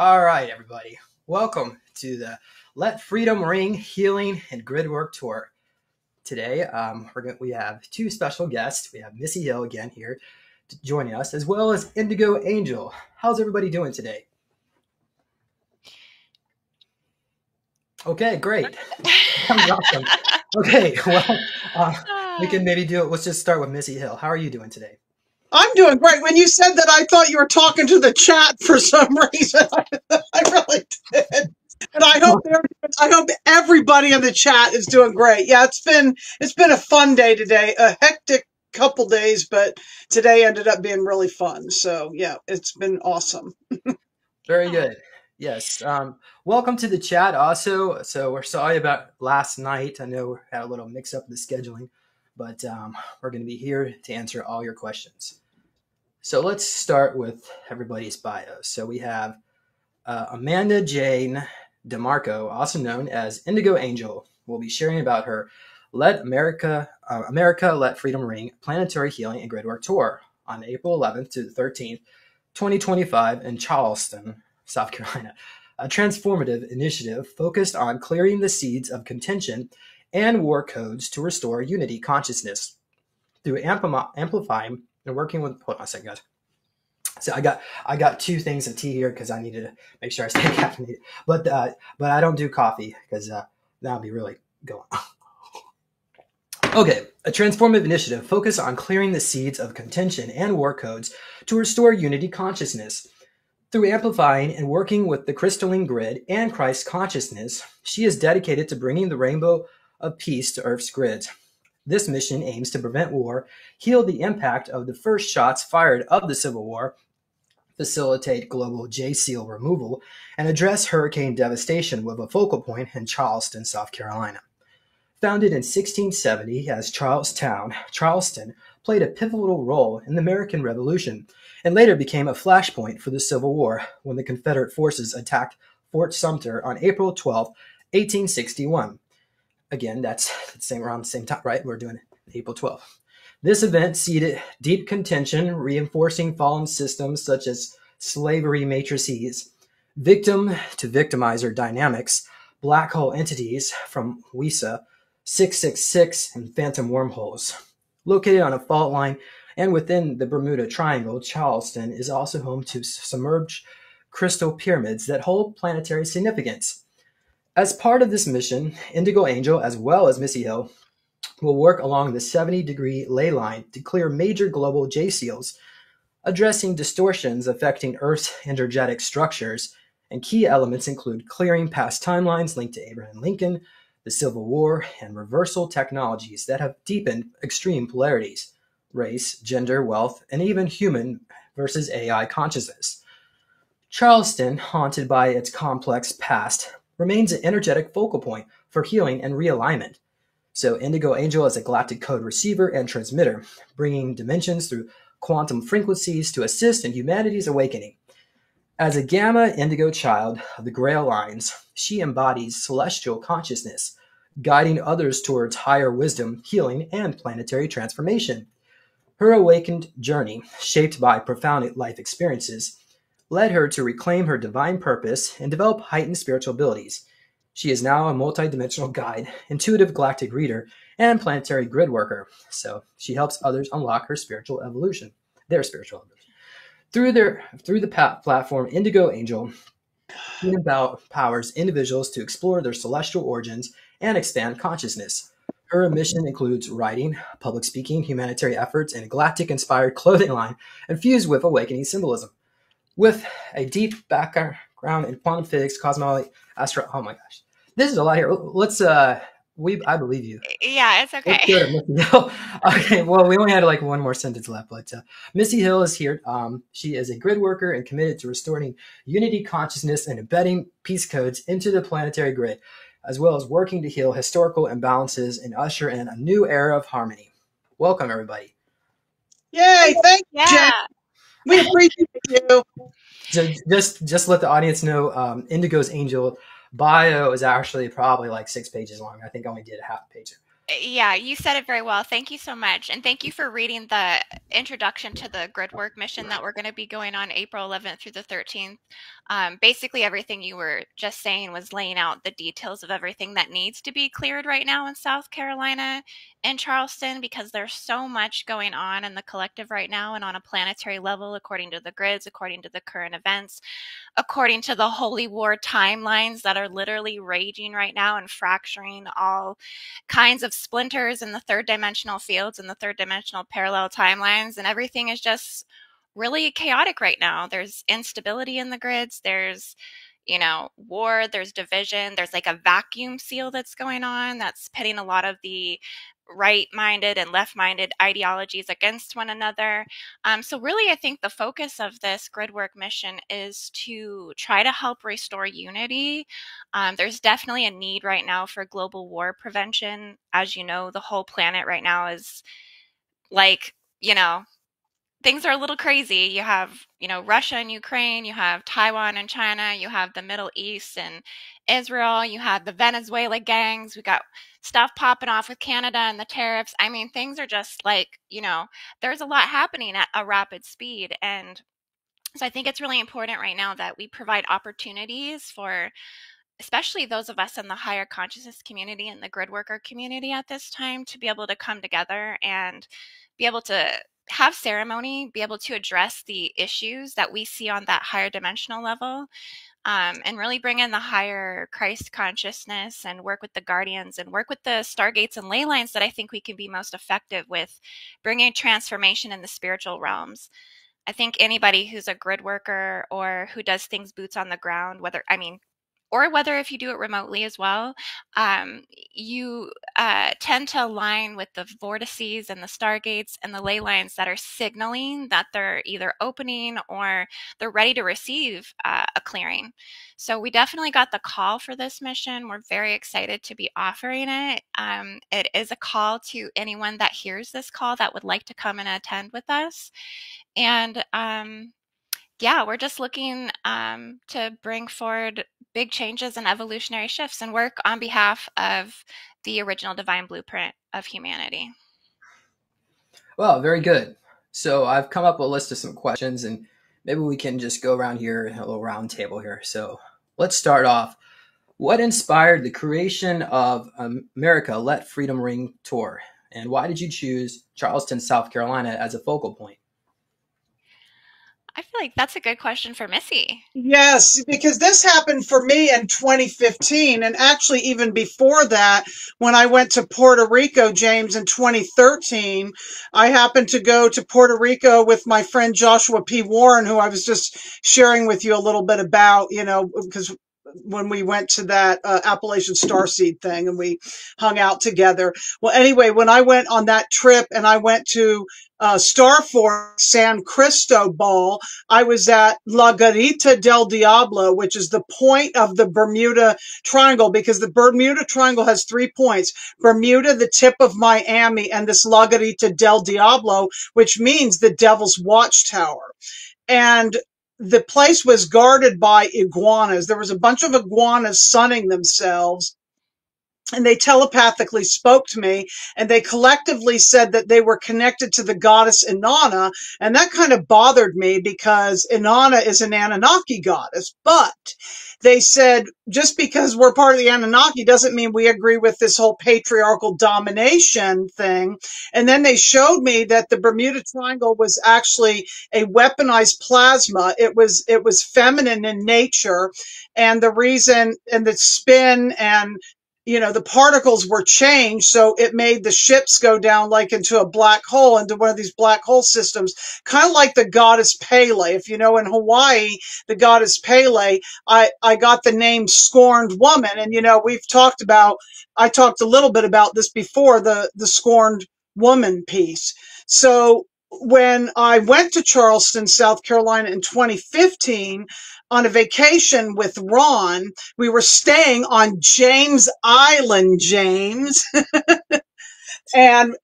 All right, everybody. Welcome to the Let Freedom Ring Healing and Gridwork Tour. Today, we have two special guests. We have Missy Hill again here joining us, as well as IndigoAngel. How's everybody doing today? Okay, great. Awesome. Okay, well, we can maybe do it. Let's just start with Missy Hill. How are you doing today? I'm doing great. When you said that, I thought you were talking to the chat for some reason. I really did. And I hope everybody in the chat is doing great. Yeah, it's been a fun day today, a hectic couple days, but today ended up being really fun. So yeah, it's been awesome. Very good. Yes. Welcome to the chat also. So we're sorry about last night. I know we had a little mix up in the scheduling, but we're going to be here to answer all your questions. So let's start with everybody's bios. So we have Amanda Jane DeMarco, also known as IndigoAngel, will be sharing about her Let America Let Freedom Ring Planetary Healing and Gridwork Tour on April 11th to the 13th, 2025 in Charleston, South Carolina. A transformative initiative focused on clearing the seeds of contention and war codes to restore unity consciousness through amplifying and working with. Hold on a second, guys. So I got two things of tea here because I needed to make sure I stay caffeinated. But I don't do coffee because that'll be really going. Okay, a transformative initiative focused on clearing the seeds of contention and war codes to restore unity consciousness. Through amplifying and working with the crystalline grid and Christ consciousness, she is dedicated to bringing the rainbow of peace to Earth's grids. This mission aims to prevent war, heal the impact of the first shots fired of the Civil War, facilitate global J-seal removal, and address hurricane devastation with a focal point in Charleston, South Carolina. Founded in 1670 as Charleston played a pivotal role in the American Revolution and later became a flashpoint for the Civil War when the Confederate forces attacked Fort Sumter on April 12, 1861. Again, that's around the same time, right? We're doing it April 12th. This event seeded deep contention, reinforcing fallen systems such as slavery matrices, victim to victimizer dynamics, black hole entities from WISA, 666, and phantom wormholes. Located on a fault line and within the Bermuda Triangle, Charleston is also home to submerged crystal pyramids that hold planetary significance. As part of this mission, IndigoAngel, as well as Missy Hill, will work along the 70-degree ley line to clear major global J-seals, addressing distortions affecting Earth's energetic structures, and key elements include clearing past timelines linked to Abraham Lincoln, the Civil War, and reversal technologies that have deepened extreme polarities, race, gender, wealth, and even human versus AI consciousness. Charleston, haunted by its complex past, remains an energetic focal point for healing and realignment. So IndigoAngel is a galactic code receiver and transmitter, bringing dimensions through quantum frequencies to assist in humanity's awakening. As a gamma indigo child of the Grail lines, she embodies celestial consciousness, guiding others towards higher wisdom, healing, and planetary transformation. Her awakened journey, shaped by profound life experiences, led her to reclaim her divine purpose and develop heightened spiritual abilities. She is now a multidimensional guide, intuitive galactic reader, and planetary grid worker. So she helps others unlock their spiritual evolution. Through the platform IndigoAngel, it empowers individuals to explore their celestial origins and expand consciousness. Her mission includes writing, public speaking, humanitarian efforts, and a galactic-inspired clothing line infused with awakening symbolism. With a deep background in quantum physics, cosmology, oh my gosh, this is a lot here. Let's I believe you. Yeah, it's okay. Let's go to Missy Hill. Okay, well, we only had like one more sentence left, but Missy Hill is here. She is a grid worker and committed to restoring unity consciousness and embedding peace codes into the planetary grid, as well as working to heal historical imbalances and usher in a new era of harmony. Welcome, everybody. Yay! Thank you, Jen. We appreciate you. So just let the audience know, IndigoAngel bio is actually probably like 6 pages long. I think I only did a half page. Yeah, you said it very well. Thank you so much. And thank you for reading the introduction to the Gridwork mission that we're going to be going on April 11th through the 13th. Basically, everything you were just saying was laying out the details of everything that needs to be cleared right now in South Carolina and Charleston, because there's so much going on in the collective right now and on a planetary level, according to the grids, according to the current events, according to the holy war timelines that are literally raging right now and fracturing all kinds of splinters in the third dimensional fields and the third dimensional parallel timelines. And everything is just really chaotic right now. There's instability in the grids. There's, war, there's division. There's like a vacuum seal that's going on that's pitting a lot of the right-minded and left-minded ideologies against one another. So really, I think the focus of this Gridwork mission is to try to help restore unity. There's definitely a need right now for global war prevention. As you know, the whole planet right now is like, things are a little crazy. You have, Russia and Ukraine, you have Taiwan and China, you have the Middle East and Israel, you have the Venezuela gangs, we got stuff popping off with Canada and the tariffs. I mean, things are just like, there's a lot happening at a rapid speed. And so I think it's really important right now that we provide opportunities for especially those of us in the higher consciousness community and the grid worker community at this time to be able to come together and be able to have ceremony, be able to address the issues that we see on that higher dimensional level, and really bring in the higher Christ consciousness and work with the guardians and work with the stargates and ley lines that I think we can be most effective with bringing transformation in the spiritual realms. I think anybody who's a grid worker or who does things boots on the ground, whether if you do it remotely as well, you tend to align with the vortices and the stargates and the ley lines that are signaling that they're either opening or they're ready to receive a clearing. So we definitely got the call for this mission. We're very excited to be offering it. It is a call to anyone that hears this call that would like to come and attend with us. And yeah, we're just looking to bring forward big changes and evolutionary shifts and work on behalf of the original divine blueprint of humanity. Well, very good. So I've come up with a list of some questions, and maybe we can just go around here, a little round table here. So let's start off. What inspired the creation of America Let Freedom Ring tour? And why did you choose Charleston, South Carolina as a focal point? I feel like that's a good question for Missy. Yes, because this happened for me in 2015. And actually, even before that, when I went to Puerto Rico, James, in 2013, I happened to go to Puerto Rico with my friend Joshua P. Warren, who I was just sharing with you a little bit about, because when we went to that Appalachian Starseed thing and we hung out together. Well, anyway, when I went on that trip and I went to Starforce San Cristobal, I was at La Garita del Diablo, which is the point of the Bermuda Triangle, because the Bermuda Triangle has 3 points. Bermuda, the tip of Miami, and this La Garita del Diablo, which means the Devil's Watchtower. And the place was guarded by iguanas. There was a bunch of iguanas sunning themselves, and they telepathically spoke to me, and they collectively said that they were connected to the goddess Inanna. And that kind of bothered me because Inanna is an Anunnaki goddess. But they said, just because we're part of the Anunnaki doesn't mean we agree with this whole patriarchal domination thing. And then they showed me that the Bermuda Triangle was actually a weaponized plasma. It was feminine in nature. And the reason, and the spin and the particles were changed, so it made the ships go down like into a black hole, into one of these black hole systems, kind of like the goddess Pele. If you know, in Hawaii, the goddess Pele, I got the name Scorned Woman. And, I talked a little bit about this before, the Scorned Woman piece. So when I went to Charleston, South Carolina in 2015, on a vacation with Ron, we were staying on James Island, James. And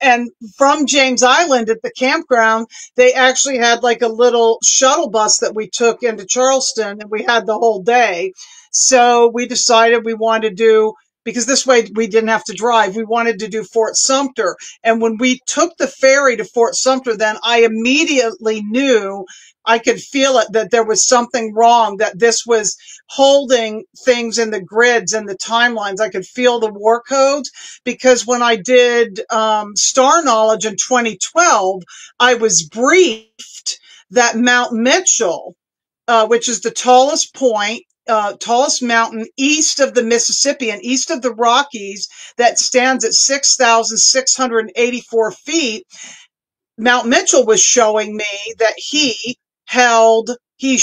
from James Island at the campground, they actually had like a little shuttle bus that we took into Charleston, and we had the whole day. So we decided we wanted to do, because this way we didn't have to drive. We wanted to do Fort Sumter. And when we took the ferry to Fort Sumter, then I immediately knew, I could feel it, that there was something wrong, that this was holding things in the grids and the timelines. I could feel the war codes, because when I did Star Knowledge in 2012, I was briefed that Mount Mitchell, which is the tallest point, tallest mountain east of the Mississippi and east of the Rockies, that stands at 6,684 feet. Mount Mitchell was showing me that she held in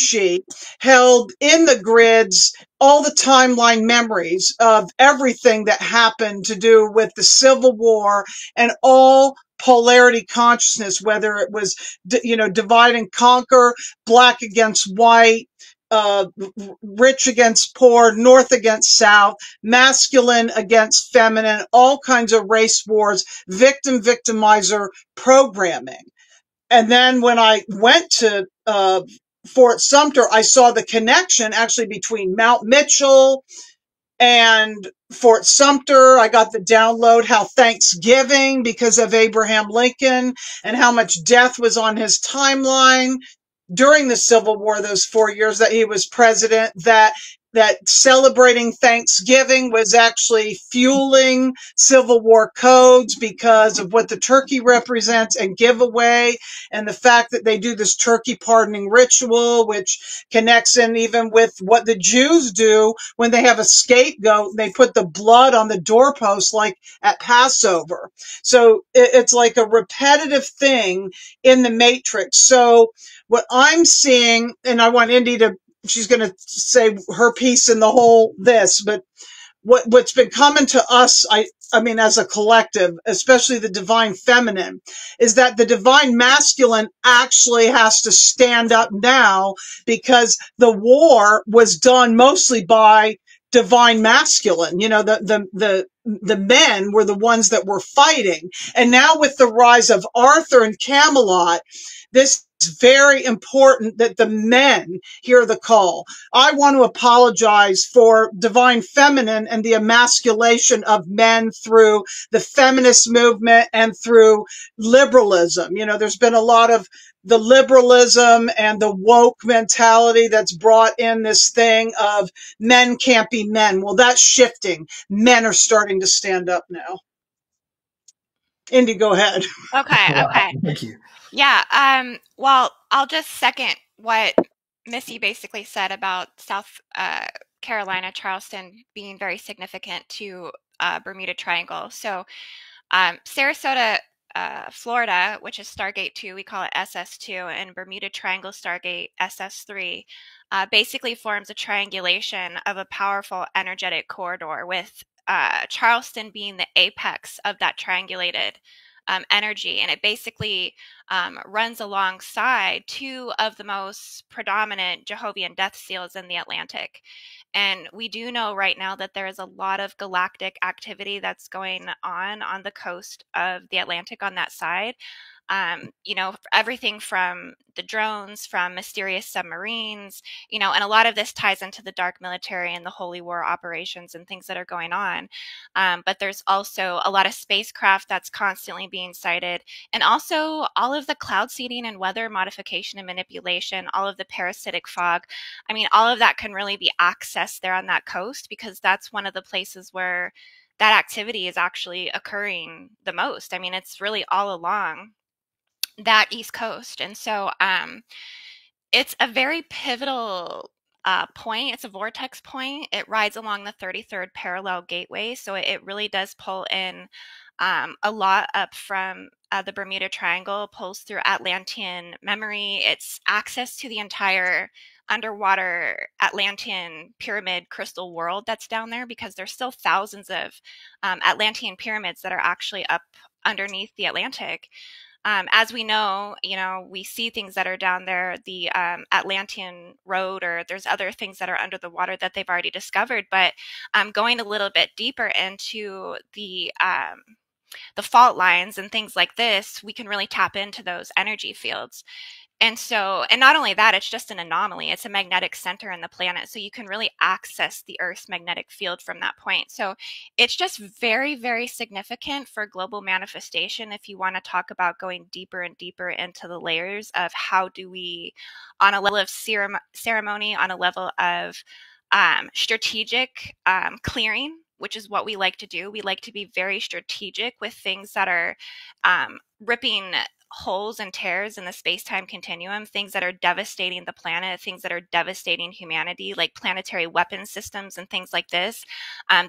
the grids all the timeline memories of everything that happened to do with the Civil War and all polarity consciousness, whether it was, divide and conquer, black against white, rich against poor, north against south, masculine against feminine, all kinds of race wars, victimizer programming. And then when I went to Fort Sumter, I saw the connection actually between Mount Mitchell and Fort Sumter. I got the download how Thanksgiving, because of Abraham Lincoln and how much death was on his timeline during the Civil War, those 4 years that he was president, that celebrating Thanksgiving was actually fueling Civil War codes because of what the turkey represents and giveaway, and the fact that they do this turkey pardoning ritual, which connects in even with what the Jews do when they have a scapegoat. They put the blood on the doorpost like at Passover. So it's like a repetitive thing in the matrix. So what I'm seeing, and I want Indy to, she's going to say her piece in the whole this, but what's been coming to us, I mean, as a collective, especially the divine feminine, is that the divine masculine actually has to stand up now, because the war was done mostly by divine masculine. The men were the ones that were fighting. And now with the rise of Arthur and Camelot, this is very important that the men hear the call. I want to apologize for divine feminine and the emasculation of men through the feminist movement and through liberalism. There's been a lot of the liberalism and the woke mentality that's brought in this thing of men can't be men. Well, that's shifting. Men are starting to stand up now. Indy, go ahead. Okay. Wow, thank you. Yeah. Well, I'll just second what Missy basically said about South Carolina, Charleston being very significant to Bermuda Triangle. So Sarasota, Florida, which is Stargate 2, we call it SS2, and Bermuda Triangle Stargate SS3, basically forms a triangulation of a powerful energetic corridor, with Charleston being the apex of that triangulated energy. And it basically runs alongside two of the most predominant Jehovian death seals in the Atlantic. And we do know right now that there is a lot of galactic activity that's going on the coast of the Atlantic on that side. Everything from the drones, from mysterious submarines, and a lot of this ties into the dark military and the holy war operations and things that are going on. But there's also a lot of spacecraft that's constantly being sighted, and also all of the cloud seeding and weather modification and manipulation, all of the parasitic fog. I mean, all of that can really be accessed there on that coast, because that's one of the places where that activity is actually occurring the most. I mean, it's really all along that East Coast. And so it's a very pivotal point. It's a vortex point. It rides along the 33rd parallel gateway. So it really does pull in a lot up from the Bermuda Triangle, pulls through Atlantean memory. It's access to the entire underwater Atlantean pyramid crystal world that's down there, because there's still thousands of Atlantean pyramids that are actually up underneath the Atlantic. As we know, we see things that are down there, the Atlantean road, or there's other things that are under the water that they've already discovered. But going a little bit deeper into the fault lines and things like this, we can really tap into those energy fields. And so, and not only that, it's just an anomaly. It's a magnetic center in the planet. So you can really access the Earth's magnetic field from that point. So it's just very, very significant for global manifestation. If you want to talk about going deeper and deeper into the layers of how do we, on a level of ceremony, on a level of strategic clearing, which is what we like to do. We like to be very strategic with things that are ripping holes and tears in the space-time continuum, things that are devastating the planet, things that are devastating humanity, like planetary weapon systems and things like this.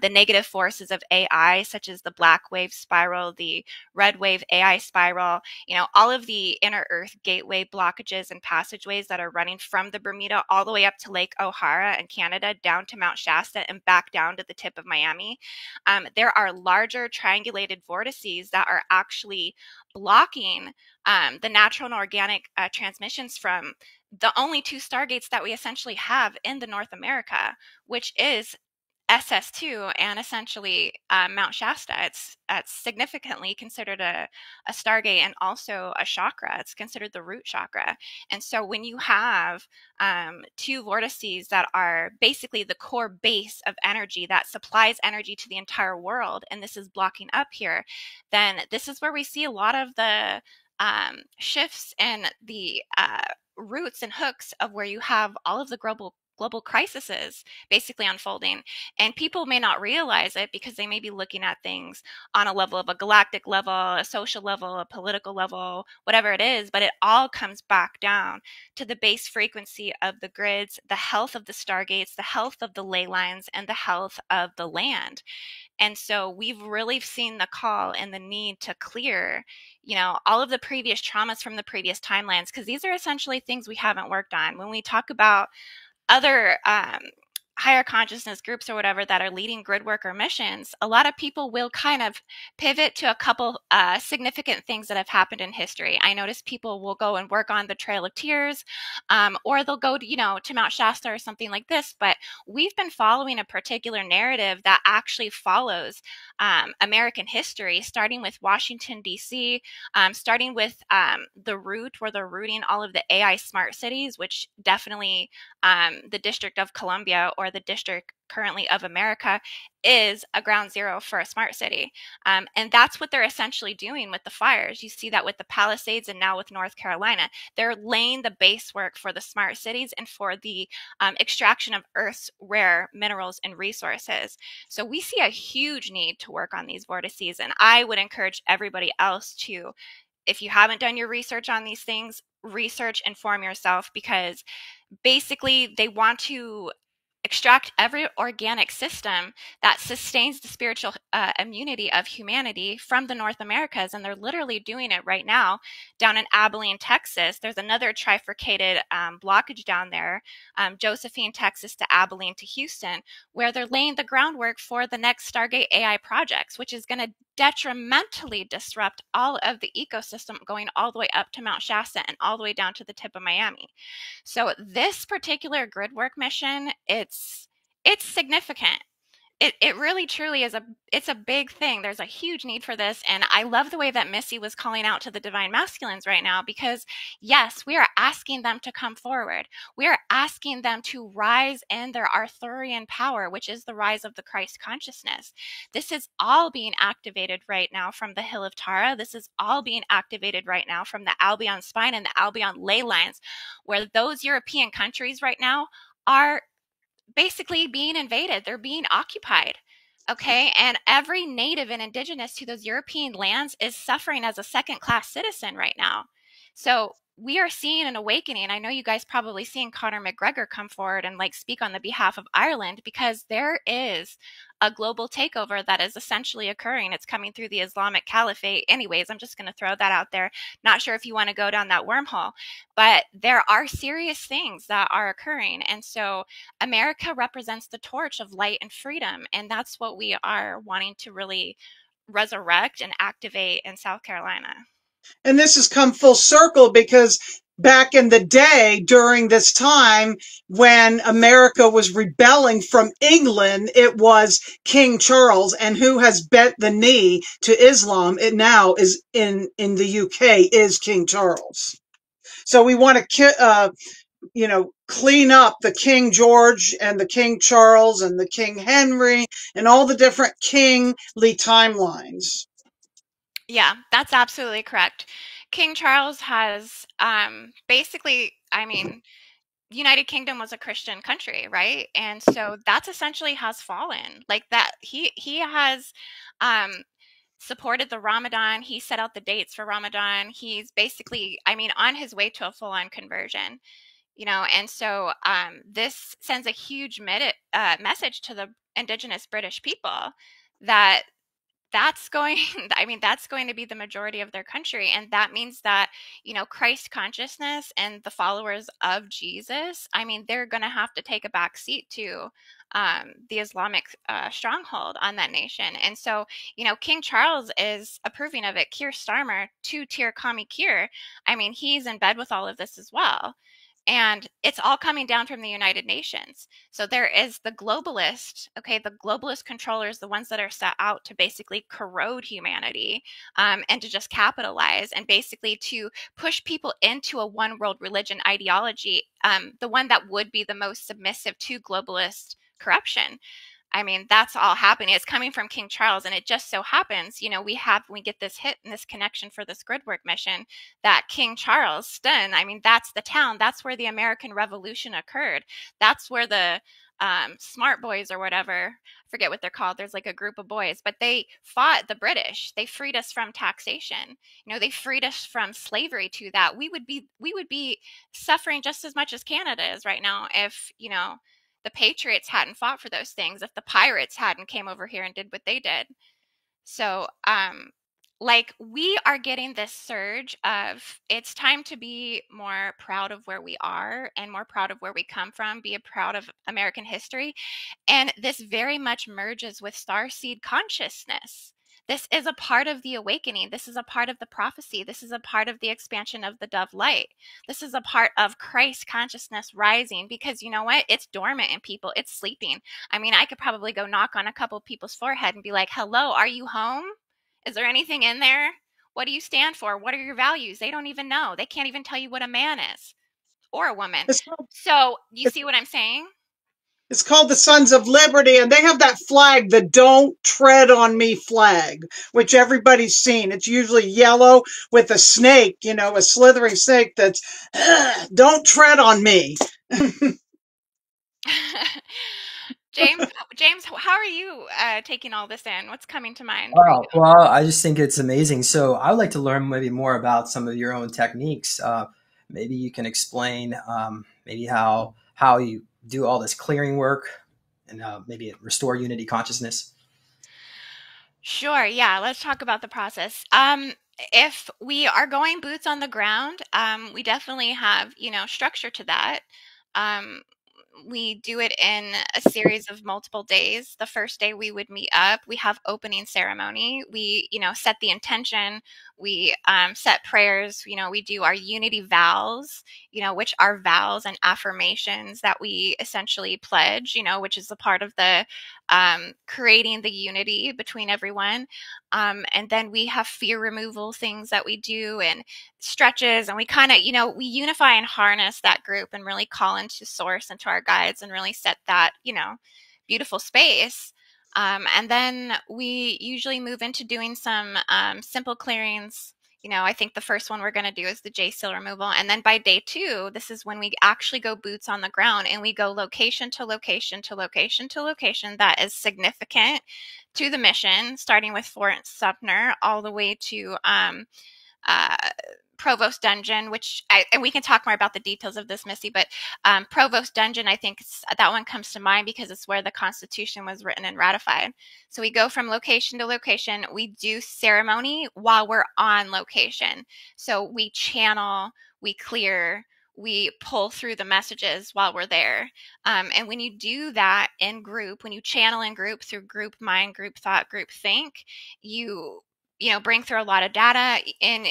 The negative forces of AI, such as the black wave spiral, the red wave AI spiral, you know, all of the inner Earth gateway blockages and passageways that are running from the Bermuda all the way up to Lake O'Hara in Canada, down to Mount Shasta and back down to the tip of Miami. There are larger triangulated vortices that are actually blocking the natural and organic transmissions from the only two stargates that we essentially have in the North America, which is SS2 and essentially Mount Shasta. It's significantly considered a stargate and also a chakra. It's considered the root chakra. And so when you have two vortices that are basically the core base of energy that supplies energy to the entire world, and this is blocking up here, then this is where we see a lot of the shifts and the roots and hooks of where you have all of the global crises basically unfolding. And people may not realize it because they may be looking at things on a level of a galactic level, a social level, a political level, whatever it is, but it all comes back down to the base frequency of the grids, the health of the stargates, the health of the ley lines, and the health of the land. And so we've really seen the call and the need to clear, you know, all of the previous traumas from the previous timelines, because these are essentially things we haven't worked on. When we talk about other higher consciousness groups or whatever that are leading grid worker missions, a lot of people will kind of pivot to a couple significant things that have happened in history. I notice people will go and work on the Trail of Tears, or they'll go to, you know, to Mount Shasta or something like this. But we've been following a particular narrative that actually follows American history, starting with Washington, D.C., starting with the root, where they're rooting all of the AI smart cities, which definitely the District of Columbia, or the district currently of America, is a ground zero for a smart city. And that's what they're essentially doing with the fires. You see that with the Palisades and now with North Carolina. They're laying the base work for the smart cities and for the extraction of Earth's rare minerals and resources. So we see a huge need to work on these vortices. And I would encourage everybody else to, if you haven't done your research on these things, research, inform yourself, because basically they want to extract every organic system that sustains the spiritual immunity of humanity from the North Americas. And they're literally doing it right now down in Abilene, Texas. There's another trifurcated blockage down there, Josephine, Texas to Abilene to Houston, where they're laying the groundwork for the next Stargate AI projects, which is going to detrimentally disrupt all of the ecosystem going all the way up to Mount Shasta and all the way down to the tip of Miami. So this particular grid work mission, it's significant. It really truly is it's a big thing. There's a huge need for this. And I love the way that Missy was calling out to the divine masculines right now, because yes, we are asking them to come forward. We are asking them to rise in their Arthurian power, which is the rise of the Christ consciousness. This is all being activated right now from the Hill of Tara. This is all being activated right now from the Albion spine and the Albion ley lines, where those European countries right now are basically being invaded. They're being occupied. Okay. And every native and indigenous to those European lands is suffering as a second-class citizen right now. So we are seeing an awakening. I know you guys probably seen Conor McGregor come forward and like speak on the behalf of Ireland, because there is a global takeover that is essentially occurring. It's coming through the Islamic Caliphate. Anyways, I'm just going to throw that out there. Not sure if you want to go down that wormhole, but there are serious things that are occurring. And so America represents the torch of light and freedom. And that's what we are wanting to really resurrect and activate in South Carolina. And this has come full circle, because back in the day, during this time when America was rebelling from England, it was King Charles, and who has bent the knee to Islam, it now is in the UK, is King Charles. So we want to, clean up the King George and the King Charles and the King Henry and all the different kingly timelines. Yeah, that's absolutely correct. King Charles has basically, I mean, United Kingdom was a Christian country, right? And so that's essentially has fallen. Like that he has um supported the Ramadan. He set out the dates for Ramadan. He's basically, I mean, on his way to a full-on conversion, and so this sends a huge message to the indigenous British people that that's going I mean, that's going to be the majority of their country, and that means that, Christ consciousness and the followers of Jesus, I mean, they're going to have to take a back seat to the Islamic stronghold on that nation. And so, King Charles is approving of it. Keir Starmer, two-tier commie Keir, I mean, he's in bed with all of this as well. And it's all coming down from the United Nations. So there is the globalist, okay, the globalist controllers, the ones that are set out to basically corrode humanity and to just capitalize and basically to push people into a one world religion ideology, the one that would be the most submissive to globalist corruption. I mean, that's all happening. It's coming from King Charles, and it just so happens, we get this hit and this connection for this Gridwork mission that King Charleston, I mean, that's the town. That's where the American Revolution occurred. That's where the smart boys or whatever, I forget what they're called. There's like a group of boys, but they fought the British. They freed us from taxation. They freed us from slavery to that. We would be suffering just as much as Canada is right now if, the Patriots hadn't fought for those things, if the pirates hadn't came over here and did what they did. So, we are getting this surge of it's time to be more proud of where we are and more proud of where we come from, be proud of American history. And this very much merges with Starseed consciousness. This is a part of the awakening. This is a part of the prophecy. This is a part of the expansion of the dove light. This is a part of Christ consciousness rising because you know what? It's dormant in people. It's sleeping. I mean, I could probably go knock on a couple people's forehead and be like, hello, are you home? Is there anything in there? What do you stand for? What are your values? They don't even know. They can't even tell you what a man is or a woman. So you see what I'm saying? It's called the Sons of Liberty, and they have that flag, the Don't Tread on Me flag, which everybody's seen. It's usually yellow with a snake, a slithering snake that's, don't tread on me. James, how are you taking all this in? What's coming to mind? Oh, well, I just think it's amazing. So I would like to learn maybe more about some of your own techniques. Maybe you can explain maybe how you do all this clearing work and maybe restore unity consciousness. Sure. Yeah. Let's talk about the process. If we are going boots on the ground, we definitely have, structure to that. We do it in a series of multiple days. The first day we would meet up, we have opening ceremony. We, set the intention. We set prayers. We do our unity vows, which are vows and affirmations that we essentially pledge, which is a part of the creating the unity between everyone. And then we have fear removal things that we do and stretches, and we kind of, we unify and harness that group and really call into source and to our guides and really set that, beautiful space. And then we usually move into doing some simple clearings. I think the first one we're going to do is the J seal removal. And then by day 2, this is when we actually go boots on the ground and we go location to location to location to location that is significant to the mission, starting with Fort Sumter all the way to Provost Dungeon, and we can talk more about the details of this, Missy, but Provost Dungeon, I think that one comes to mind because it's where the Constitution was written and ratified. So we go from location to location. We do ceremony while we're on location. So we channel, we clear, we pull through the messages while we're there. And when you do that in group, when you channel in group through group mind, group thought, group think, you bring through a lot of data. And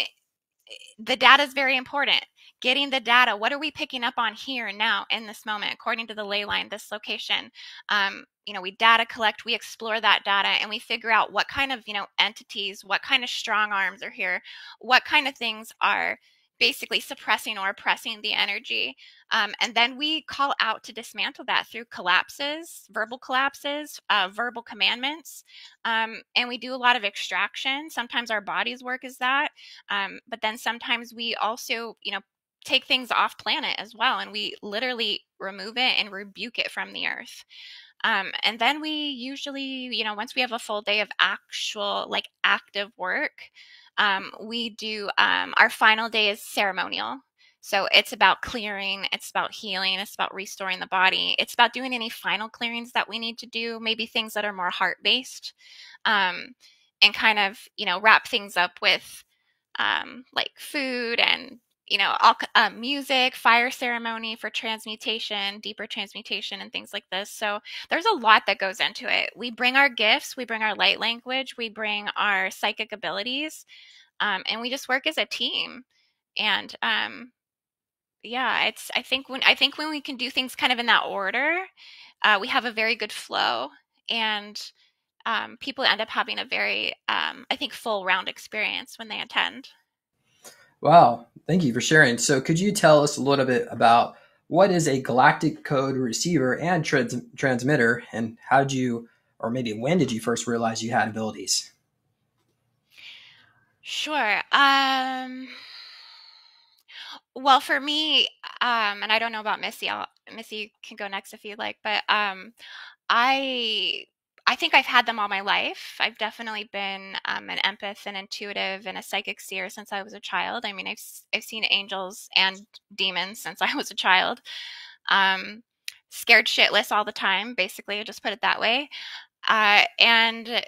the data is very important. Getting the data, what are we picking up on here and now in this moment, according to the ley line, this location? We data collect, we explore that data, and we figure out what kind of, entities, what kind of strong arms are here, what kind of things are basically suppressing or oppressing the energy. And then we call out to dismantle that through collapses, verbal commandments. And we do a lot of extraction. Sometimes our bodies work as that. But then sometimes we also, take things off planet as well. And we literally remove it and rebuke it from the earth. And then we usually, once we have a full day of actual, like, active work, we do, our final day is ceremonial. So it's about clearing, it's about healing, it's about restoring the body. It's about doing any final clearings that we need to do, maybe things that are more heart-based, and kind of, wrap things up with, like food and, all music, fire ceremony for transmutation, deeper transmutation, and things like this. So there's a lot that goes into it. We bring our gifts, we bring our light language, we bring our psychic abilities, and we just work as a team. And yeah, I think when we can do things kind of in that order, we have a very good flow, and people end up having a very, I think, full round experience when they attend. Wow, thank you for sharing. So could you tell us a little bit about what is a galactic code receiver and transmitter, and how did you, or maybe when did you first realize you had abilities? Sure. Well, for me, and I don't know about Missy. Missy can go next if you'd like, but I I think I've had them all my life. I've definitely been an empath and intuitive and a psychic seer since I was a child. I mean, I've seen angels and demons since I was a child. Um, Scared shitless all the time, basically. I'll just put it that way. And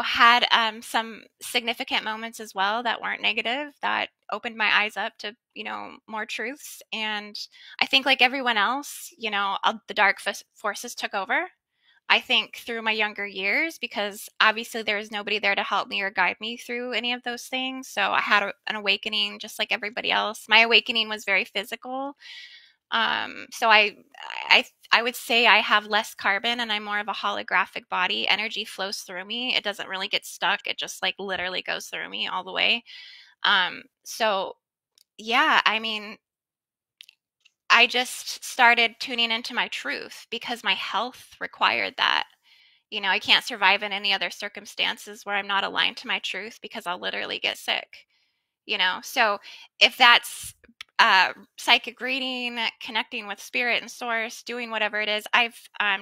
had some significant moments as well that weren't negative, that opened my eyes up to more truths. And I think, like everyone else, the dark forces took over, I think, through my younger years, because obviously there was nobody there to help me or guide me through any of those things. So I had an awakening just like everybody else. My awakening was very physical. So I would say I have less carbon and I'm more of a holographic body. Energy flows through me. It doesn't really get stuck. It just, like, literally goes through me all the way. So yeah, I mean, I just started tuning into my truth because my health required that. I can't survive in any other circumstances where I'm not aligned to my truth, because I'll literally get sick. So if that's psychic reading, connecting with spirit and source, doing whatever it is, I've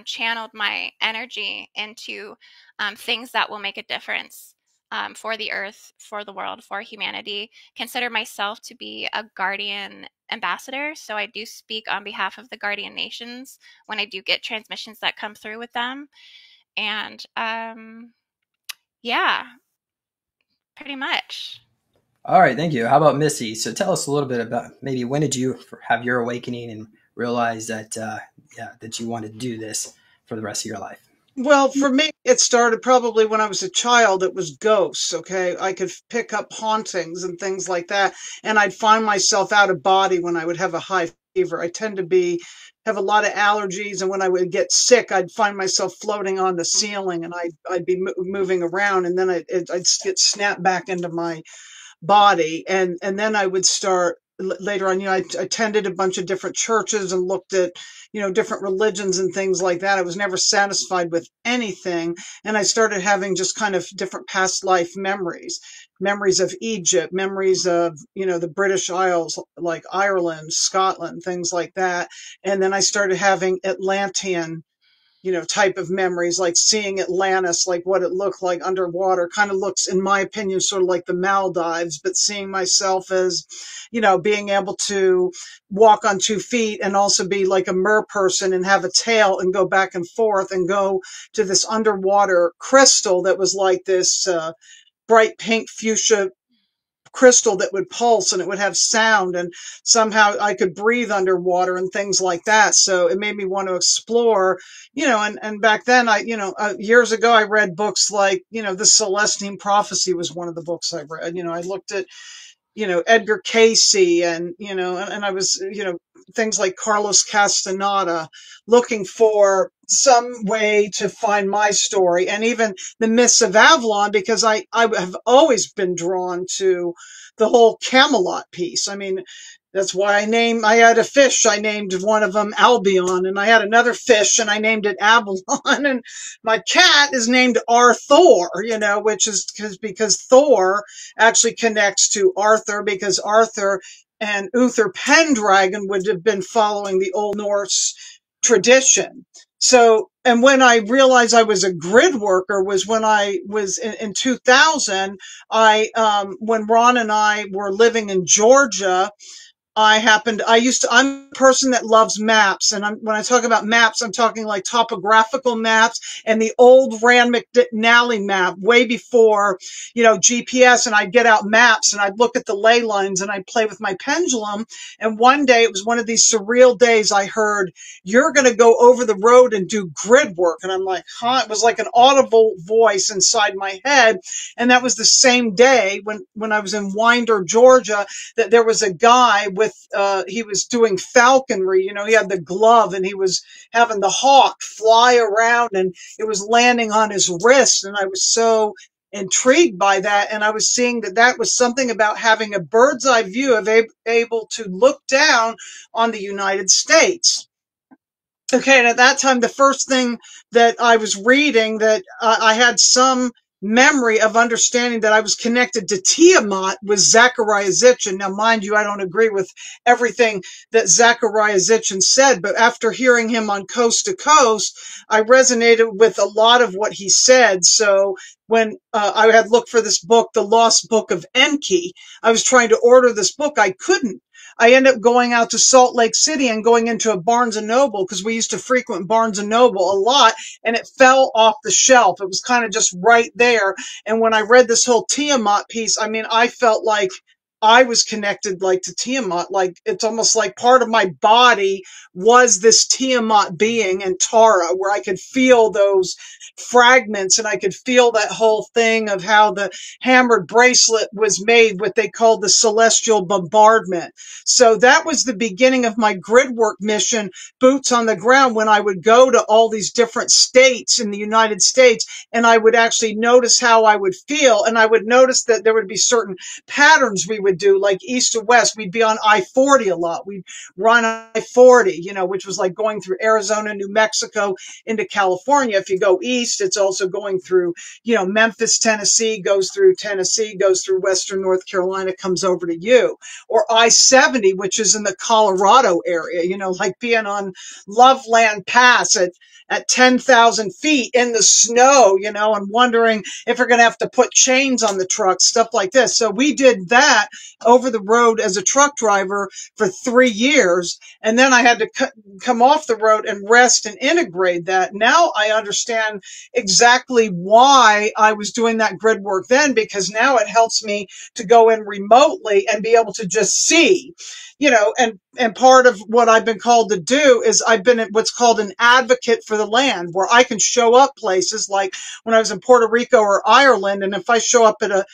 channeled my energy into things that will make a difference for the earth, for the world, for humanity. Consider myself to be a guardian ambassador, so I do speak on behalf of the guardian nations when I do get transmissions that come through with them. And yeah, pretty much. All right, thank you. How about Missy? So tell us a little bit about, maybe, when did you have your awakening and realize that that you wanted to do this for the rest of your life? Well, for me, it started probably when I was a child. It was ghosts. Okay. I could pick up hauntings and things like that. And I'd find myself out of body when I would have a high fever. I tend to have a lot of allergies. And when I would get sick, I'd find myself floating on the ceiling, and I'd be moving around, and then I'd get snapped back into my body. And then I would start later on, I attended a bunch of different churches and looked at, different religions and things like that. I was never satisfied with anything. And I started having just kind of different past life memories of Egypt, memories of, the British Isles, like Ireland, Scotland, things like that. And then I started having Atlantean, type of memories, like seeing Atlantis, like what it looked like underwater. Kind of looks, in my opinion, sort of like the Maldives, but seeing myself as, being able to walk on 2 feet and also be like a mer person and have a tail and go back and forth and go to this underwater crystal that was like this bright pink fuchsia crystal that would pulse, and it would have sound, and somehow I could breathe underwater and things like that. So it made me want to explore, and back then years ago, I read books like, the Celestine Prophecy was one of the books I read. I looked at Edgar Casey and, and I was, things like Carlos Castaneda, looking for some way to find my story, and even the Myths of Avalon, because I have always been drawn to the whole Camelot piece. I mean, that's why I had a fish, I named one of them Albion, and I had another fish and I named it Avalon, and my cat is named Arthur, which is because Thor actually connects to Arthur, because Arthur and Uther Pendragon would have been following the Old Norse tradition. So, and when I realized I was a grid worker was when I was in 2000, when Ron and I were living in Georgia, I'm a person that loves maps. And when I talk about maps, I'm talking like topographical maps and the old Rand McNally map way before, GPS. And I'd get out maps and I'd look at the ley lines and I'd play with my pendulum. And one day, it was one of these surreal days, I heard, "You're going to go over the road and do grid work." And I'm like, huh? It was like an audible voice inside my head. And that was the same day when I was in Winder, Georgia, that there was a guy he was doing falconry, he had the glove and he was having the hawk fly around and it was landing on his wrist. And I was so intrigued by that. And I was seeing that was something about having a bird's eye view of able to look down on the United States. Okay. And at that time, the first thing that I was reading, that I had some memory of understanding that I was connected to Tiamat, was Zachariah Sitchin. Now, mind you, I don't agree with everything that Zachariah Sitchin said, but after hearing him on Coast to Coast, I resonated with a lot of what he said. So when I had looked for this book, The Lost Book of Enki, I was trying to order this book. I couldn't. I ended up going out to Salt Lake City and going into a Barnes & Noble, because we used to frequent Barnes & Noble a lot, and it fell off the shelf. It was kind of just right there. And when I read this whole Tiamat piece, I mean, I felt like I was connected like to Tiamat. Like, it's almost like part of my body was this Tiamat being and Tara, where I could feel those fragments and I could feel that whole thing of how the hammered bracelet was made, what they called the celestial bombardment. So that was the beginning of my gridwork mission, boots on the ground, when I would go to all these different states in the United States, and I would actually notice how I would feel. And I would notice that there would be certain patterns we would do, like east to west. We'd be on I-40 a lot. We'd run I-40, which was like going through Arizona, New Mexico into California. If you go east, it's also going through, Memphis, Tennessee, goes through Tennessee, goes through Western North Carolina, comes over to you. Or I-70, which is in the Colorado area, like being on Loveland Pass at 10,000 feet in the snow, and wondering if we're going to have to put chains on the truck, stuff like this. So we did that over the road as a truck driver for 3 years. And then I had to come off the road and rest and integrate that. Now I understand exactly why I was doing that grid work then, because now it helps me to go in remotely and be able to just see, and part of what I've been called to do is I've been what's called an advocate for the land, where I can show up places like when I was in Puerto Rico or Ireland. And if I show up at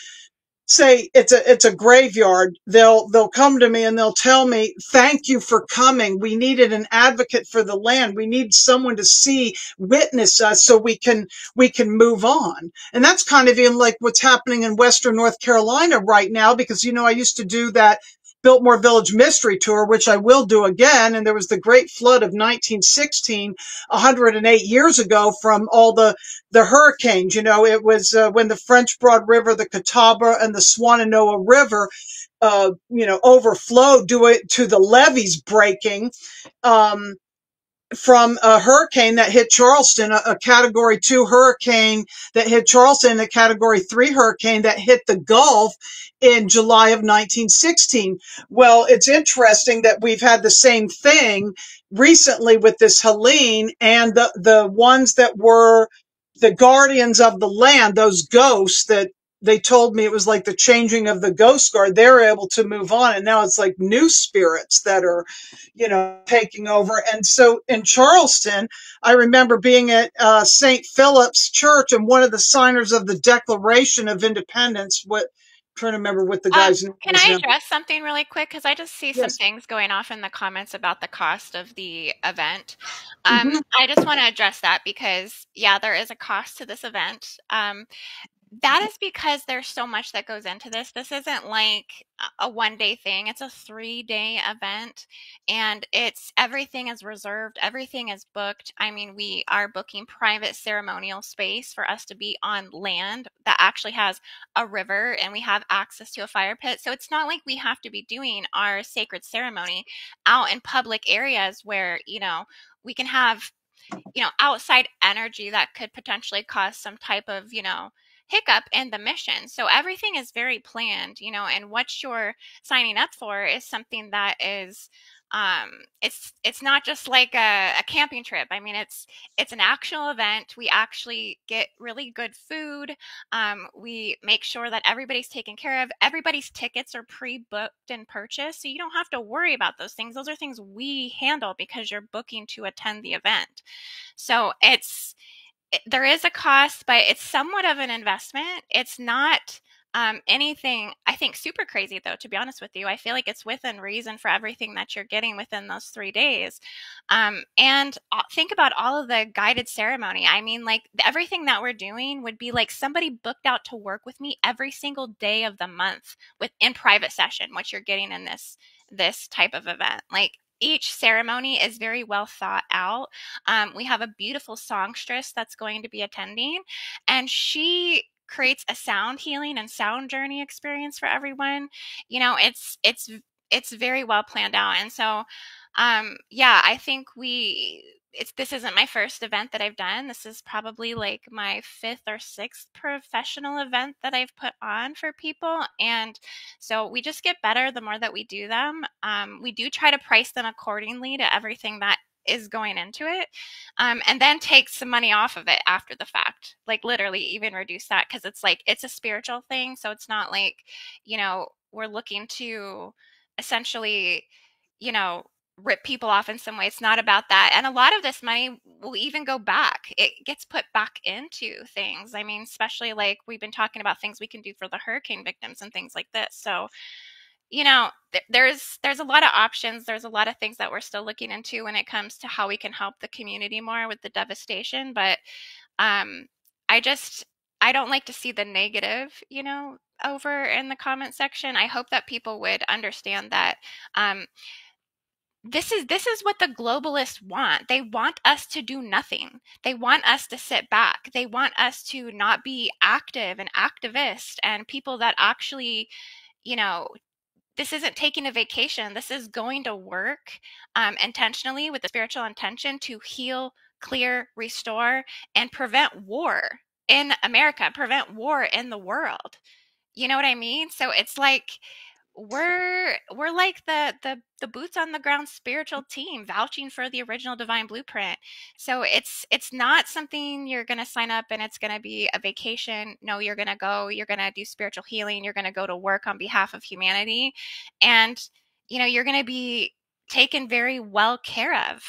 say it's a graveyard, they'll come to me and they'll tell me, "Thank you for coming. We needed an advocate for the land. We need someone to witness us so we can move on." And that's kind of even like what's happening in Western North Carolina right now, because, I used to do that Biltmore Village Mystery Tour, which I will do again. And there was the Great Flood of 1916, 108 years ago, from all the hurricanes. It was when the French Broad River, the Catawba, and the Swananoa River, overflowed due to the levees breaking. From a hurricane that hit Charleston, a Category 2 hurricane that hit Charleston, and a Category 3 hurricane that hit the Gulf in July of 1916. Well, it's interesting that we've had the same thing recently with this Helene, and the ones that were the guardians of the land, those ghosts that they told me it was like the changing of the ghost guard, they're able to move on. And now it's like new spirits that are, taking over. And so in Charleston, I remember being at St. Philip's Church, and one of the signers of the Declaration of Independence, trying to remember what the guy's name Can is I now. address something really quick? Because I just see some Yes. things going off in the comments about the cost of the event. Mhm. I just want to address that because, yeah, there is a cost to this event. That is because there's so much that goes into this. This isn't like a 1 day thing. It's a 3 day event, and it's everything is reserved, everything is booked. I mean, we are booking private ceremonial space for us to be on land that actually has a river, and we have access to a fire pit. So it's not like we have to be doing our sacred ceremony out in public areas where, we can have outside energy that could potentially cause some type of, hiccup in the mission. So everything is very planned, and what you're signing up for is something that is it's not just like a camping trip. I mean, it's an actual event. We actually get really good food. We make sure that everybody's taken care of. Everybody's tickets are pre-booked and purchased, so you don't have to worry about those things. Those are things we handle because you're booking to attend the event. So there is a cost, but it's somewhat of an investment. It's not anything, I think, super crazy, though, to be honest with you. I feel like it's within reason for everything that you're getting within those 3 days. And think about all of the guided ceremony. I mean, like, everything that we're doing would be like somebody booked out to work with me every single day of the month in private session, what you're getting in this type of event. Like, each ceremony is very well thought out. We have a beautiful songstress that's going to be attending, and she creates a sound healing and sound journey experience for everyone. It's very well planned out, and so yeah, I think this isn't my first event that I've done. This is probably like my 5th or 6th professional event that I've put on for people. And so we just get better the more that we do them. We do try to price them accordingly to everything that is going into it, and then take some money off of it after the fact, like literally even reduce that, because it's a spiritual thing. So it's not like, we're looking to essentially, you know, rip people off in some way. It's not about that. And a lot of this money will even go back. It gets put back into things. I mean, especially like we've been talking about things we can do for the hurricane victims and things like this. So, there's a lot of options. There's a lot of things that we're still looking into when it comes to how we can help the community more with the devastation. But um, I don't like to see the negative, over in the comment section. I hope that people would understand that this is what the globalists want. They want us to do nothing. They want us to sit back. They want us to not be active and activist and people that actually, this isn't taking a vacation. This is going to work intentionally with the spiritual intention to heal, clear, restore, and prevent war in America, prevent war in the world. You know what I mean? So it's like we're like the boots on the ground spiritual team vouching for the original divine blueprint. So it's not something you're going to sign up and it's going to be a vacation. No, you're going to do spiritual healing, you're going to go to work on behalf of humanity, and you're going to be taken very well care of,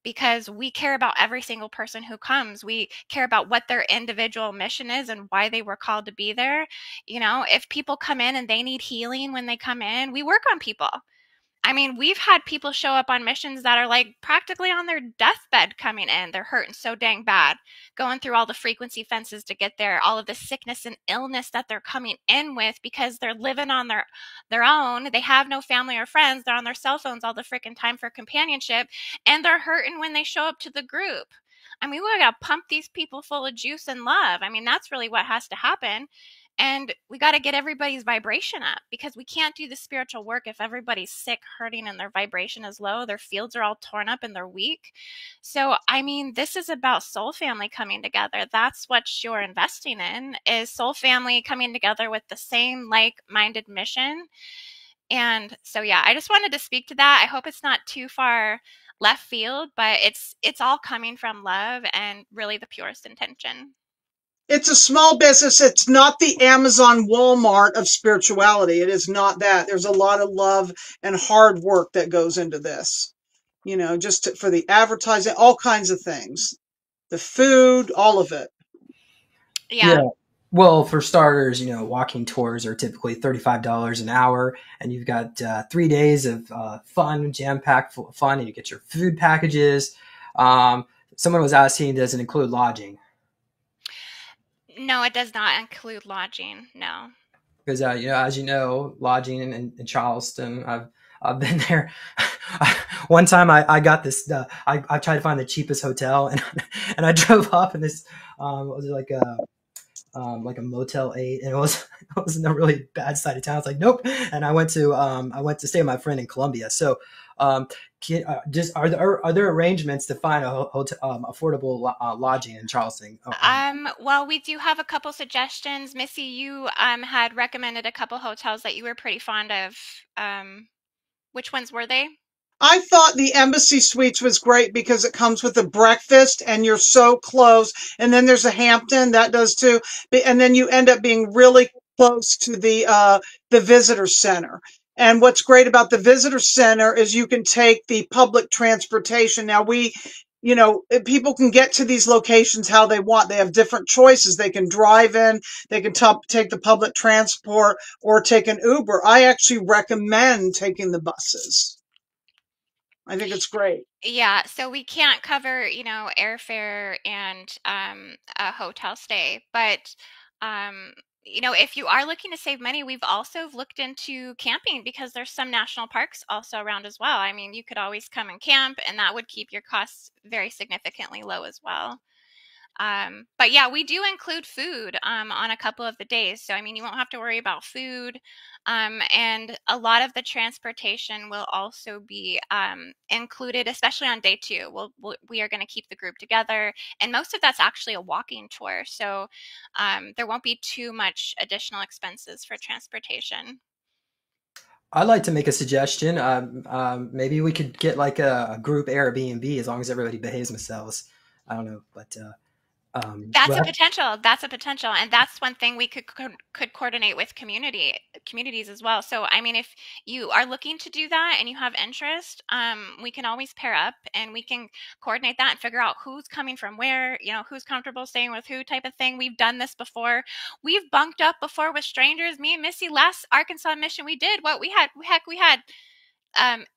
because we care about every single person who comes. We care about what their individual mission is and why they were called to be there. If people come in and they need healing when they come in, we work on people. I mean, we've had people show up on missions that are like practically on their deathbed coming in. They're hurting so dang bad, going through all the frequency fences to get there, all of the sickness and illness that they're coming in with because they're living on their own. They have no family or friends. They're on their cell phones all the freaking time for companionship, and they're hurting when they show up to the group. I mean, we got to pump these people full of juice and love. I mean, that's really what has to happen. And we got to get everybody's vibration up, because we can't do the spiritual work if everybody's sick, hurting, and their vibration is low. Their fields are all torn up and they're weak. So, I mean, this is about soul family coming together. That's what you're investing in, is soul family coming together with the same like-minded mission. And so, yeah, I just wanted to speak to that. I hope it's not too far left field, but it's all coming from love and really the purest intention. It's a small business. It's not the Amazon Walmart of spirituality. It is not that. There's a lot of love and hard work that goes into this, for the advertising, all kinds of things, the food, all of it. Yeah. Well, for starters, walking tours are typically $35 an hour, and you've got 3 days of fun, jam-packed full of fun, and you get your food packages. Um, Someone was asking, does it include lodging? No, it does not include lodging. No. Because as you know, lodging in Charleston, I've been there. One time I got this. I tried to find the cheapest hotel, and and I drove up, and this was it like a Motel 8, and it was in a really bad side of town. It's like nope. And I went to stay with my friend in Columbia. So just are there arrangements to find a hotel affordable lodging in Charleston? Well, we do have a couple suggestions. Missy, you had recommended a couple hotels that you were pretty fond of. Which ones were they? I thought the Embassy Suites was great because it comes with a breakfast and you're so close. And then there's a Hampton that does too. And then you end up being really close to the visitor center. And what's great about the visitor center is you can take the public transportation. Now people can get to these locations how they want. They have different choices. They can drive in, they can take the public transport or take an Uber. I actually recommend taking the buses. I think it's great. Yeah, so we can't cover, airfare and a hotel stay, but if you are looking to save money, we've also looked into camping because there's some national parks also around as well. I mean, you could always come and camp, and that would keep your costs very significantly low as well. But yeah, we do include food on a couple of the days. So, I mean, you won't have to worry about food. And a lot of the transportation will also be included, especially on day two. We are going to keep the group together. And most of that's actually a walking tour. So there won't be too much additional expenses for transportation. I'd like to make a suggestion. Maybe we could get like a group Airbnb as long as everybody behaves themselves. I don't know, but That's a well, potential. That's a potential, and that's one thing we could coordinate with communities as well. So, I mean, if you are looking to do that and you have interest, we can always pair up and we can coordinate that and figure out who's coming from where, who's comfortable staying with who, type of thing. We've done this before. We've bunked up before with strangers. Me and Missy, last Arkansas mission we did. What we had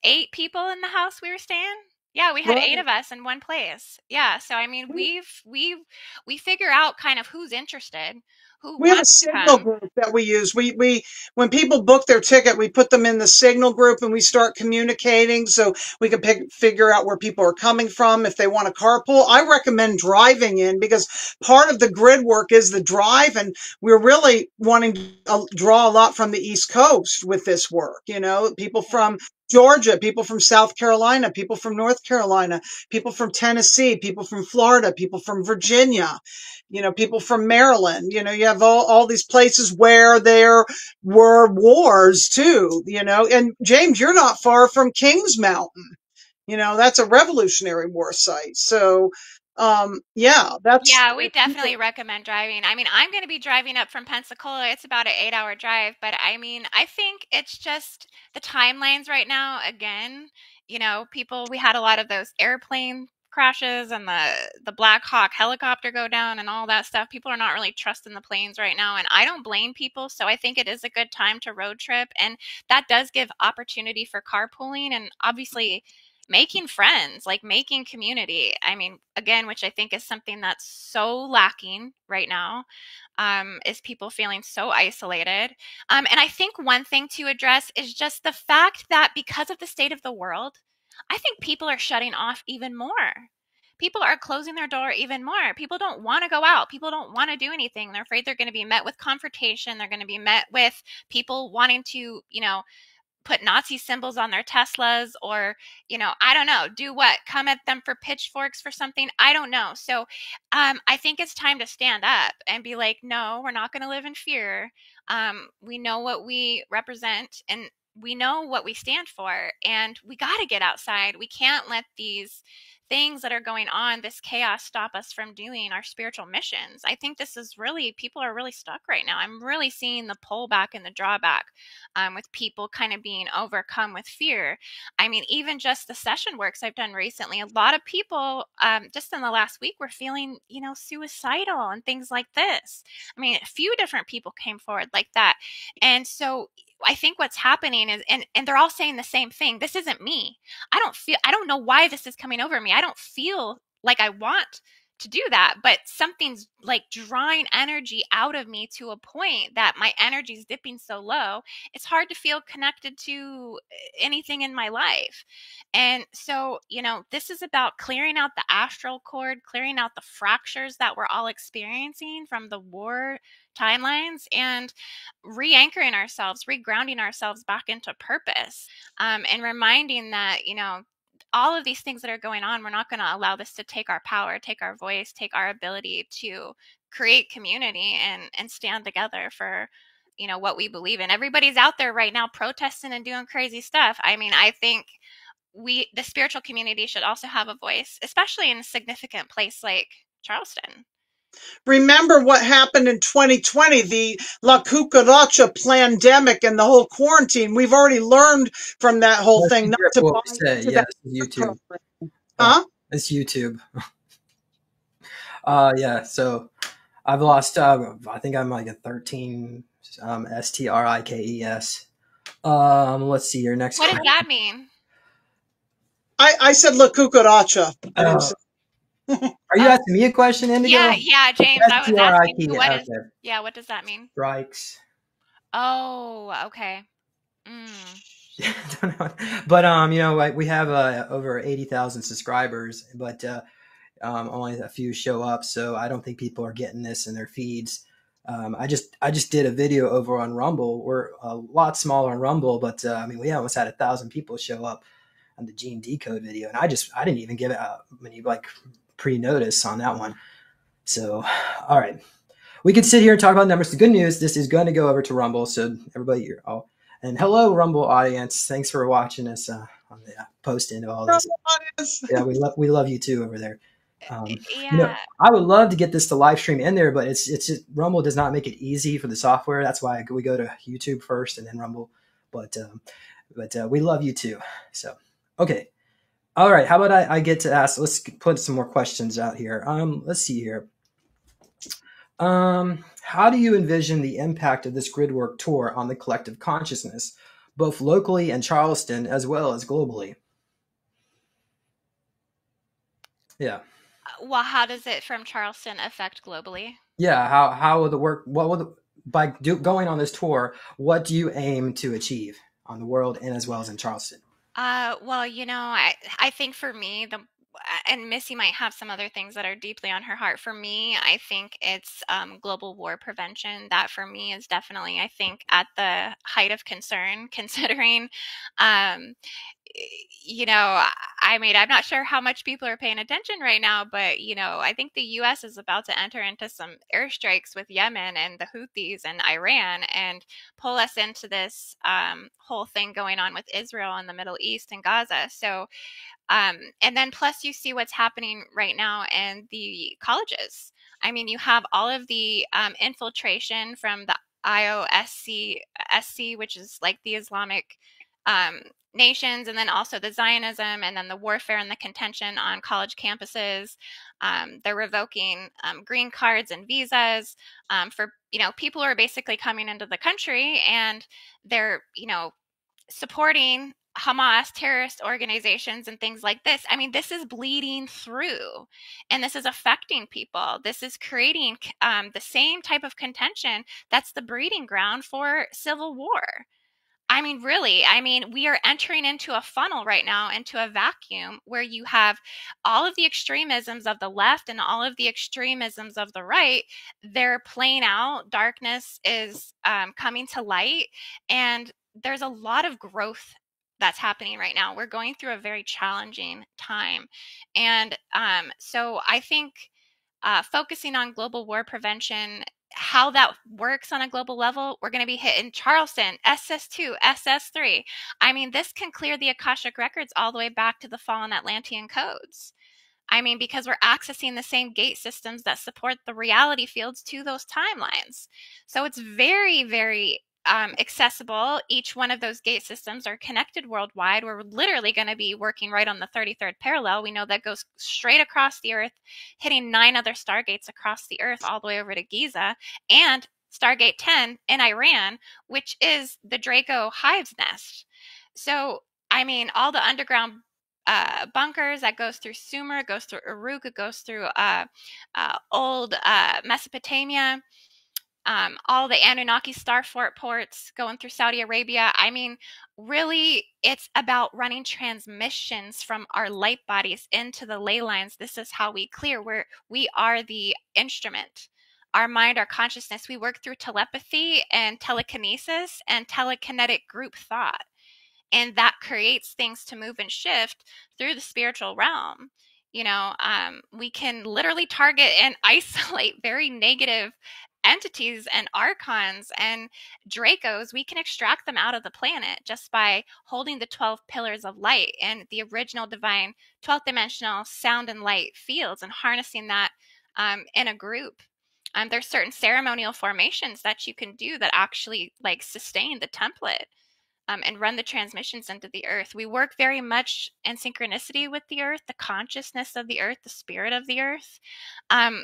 8 people in the house we were staying. Yeah, we had 8 Right. of us in one place. Yeah, so I mean, we figure out kind of who's interested, who We have a wants to signal come. group that we use. We when people book their ticket, we put them in the signal group and we start communicating so we can figure out where people are coming from if they want to carpool. I recommend driving in because part of the grid work is the drive, and we're really wanting to draw a lot from the East Coast with this work. People from Georgia, people from South Carolina, people from North Carolina, people from Tennessee, people from Florida, people from Virginia, people from Maryland. You have all these places where there were wars too, and James, you're not far from Kings Mountain. That's a Revolutionary War site. So, yeah, that's, Yeah, we definitely recommend driving. I mean, I'm going to be driving up from Pensacola. It's about an 8-hour drive, but I mean, I think it's just the timelines right now. Again, we had a lot of those airplane crashes and the Black Hawk helicopter go down and all that stuff. People are not really trusting the planes right now, and I don't blame people. So I think it is a good time to road trip, and that does give opportunity for carpooling and obviously making friends, like making community. I mean, again, which I think is something that's so lacking right now, is people feeling so isolated. And I think one thing to address is just the fact that because of the state of the world, I think people are shutting off even more. People are closing their door even more. People don't want to go out. People don't want to do anything. They're afraid they're going to be met with confrontation. They're going to be met with people wanting to, put Nazi symbols on their Teslas, or, I don't know, do what? Come at them for pitchforks for something? I don't know. So I think it's time to stand up and be like, no, we're not going to live in fear. We know what we represent. And we know what we stand for, and we got to get outside. We can't let these things that are going on, this chaos, stop us from doing our spiritual missions. I think this is really, people are really stuck right now. I'm really seeing the pullback and the drawback with people kind of being overcome with fear. I mean, even just the session works I've done recently, a lot of people just in the last week were feeling, suicidal and things like this. I mean, a few different people came forward like that. And so I think what's happening is, and they're all saying the same thing. This isn't me. I don't know why this is coming over me. I don't feel like I want to do that, but something's like drawing energy out of me to a point that my energy is dipping so low. It's hard to feel connected to anything in my life. And so, this is about clearing out the astral cord, clearing out the fractures that we're all experiencing from the war timelines, and re-anchoring ourselves, regrounding ourselves back into purpose, and reminding that, all of these things that are going on, we're not going to allow this to take our power, take our voice, take our ability to create community and stand together for, what we believe in. Everybody's out there right now protesting and doing crazy stuff. I mean, I think the spiritual community should also have a voice, especially in a significant place like Charleston. Remember what happened in 2020, the La Cucaracha pandemic and the whole quarantine. We've already learned from that whole thing not to buy into Yes, that YouTube. Huh? It's YouTube. Yeah, so I've lost, I think I'm like a 13 STRIKES. Let's see your next What does that mean? I said La Cucaracha. Are you asking me a question, Indigo? Yeah, James. I was asking you, what does that mean? Strikes. Oh, okay. Yeah, I don't know. But we have over 80,000 subscribers, but only a few show up, so I don't think people are getting this in their feeds. I just did a video over on Rumble. We're a lot smaller on Rumble, but we almost had 1,000 people show up on the Gene Decode video, and I didn't even give it many pre-notice on that one. So, all right, we could sit here and talk about numbers. The good news, this is going to go over to Rumble, so everybody, and hello, Rumble audience. Thanks for watching us on the post into all this. Yeah, we love you too over there. Yeah. I would love to get this to live stream in there, but it's just Rumble does not make it easy for the software. That's why we go to YouTube first and then Rumble. But we love you too. So, okay. All right. How about I get to ask, let's put some more questions out here. Let's see here. How do you envision the impact of this Gridwork tour on the collective consciousness, both locally in Charleston as well as globally? Yeah. Well, how does it from Charleston affect globally? Yeah. How will the work? Going on this tour? What do you aim to achieve on the world and as well as in Charleston? Well, I think for me, and Missy might have some other things that are deeply on her heart. For me, I think it's global war prevention. That for me is definitely, I think, at the height of concern, considering, I'm not sure how much people are paying attention right now, but, I think the U.S. is about to enter into some airstrikes with Yemen and the Houthis and Iran and pull us into this whole thing going on with Israel and the Middle East and Gaza. So, and then plus you see what's happening right now in the colleges. I mean, you have all of the infiltration from the IOSC, which is like the Islamic nations, and then also the Zionism, and then the warfare and the contention on college campuses. They're revoking green cards and visas for, people who are basically coming into the country, and they're, supporting Hamas, terrorist organizations, and things like this. I mean, this is bleeding through, and this is affecting people. This is creating the same type of contention that's the breeding ground for civil war. I mean, really, we are entering into a funnel right now, into a vacuum where you have all of the extremisms of the left and all of the extremisms of the right. They're playing out. Darkness is coming to light, and there's a lot of growth that's happening right now. We're going through a very challenging time. And so I think focusing on global war prevention how that works on a global level, we're going to be hitting Charleston, SS2, SS3. I mean, this can clear the Akashic records all the way back to the fallen Atlantean codes. I mean, because we're accessing the same gate systems that support the reality fields to those timelines. So it's very, very accessible. Each one of those gate systems are connected worldwide. We're literally going to be working right on the 33rd parallel. We know that goes straight across the Earth, hitting 9 other stargates across the Earth all the way over to Giza, and Stargate 10 in Iran, which is the Draco hive's nest. So, I mean, all the underground bunkers that goes through Sumer, goes through Uruk, it goes through old Mesopotamia, all the Anunnaki starfort ports going through Saudi Arabia. I mean, really, it's about running transmissions from our light bodies into the ley lines. This is how we clear. We are the instrument. Our mind, our consciousness, we work through telepathy and telekinesis and telekinetic group thought. And that creates things to move and shift through the spiritual realm. You know, we can literally target and isolate very negative entities and archons and Dracos. We can extract them out of the planet just by holding the 12 pillars of light and the original divine 12th dimensional sound and light fields and harnessing that in a group. There's certain ceremonial formations that you can do that actually like sustain the template. And run the transmissions into the earth. We work very much in synchronicity with the earth, the consciousness of the earth, the spirit of the earth,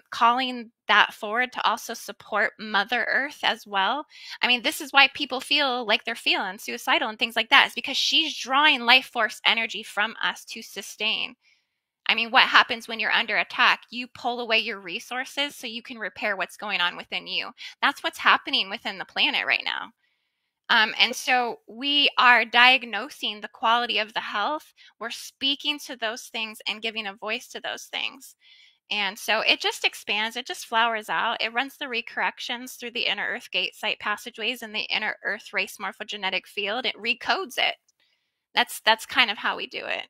calling that forward to also support Mother Earth as well. I mean, this is why people feel like they're feeling suicidal and things like that. It's because she's drawing life force energy from us to sustain. I mean, what happens when you're under attack? You pull away your resources so you can repair what's going on within you. That's what's happening within the planet right now. And so we are diagnosing the quality of the health. We're speaking to those things and giving a voice to those things. And so it just expands. It just flowers out. It runs the recorrections through the inner earth gate site passageways in the inner earth race morphogenetic field. It recodes it. That's kind of how we do it.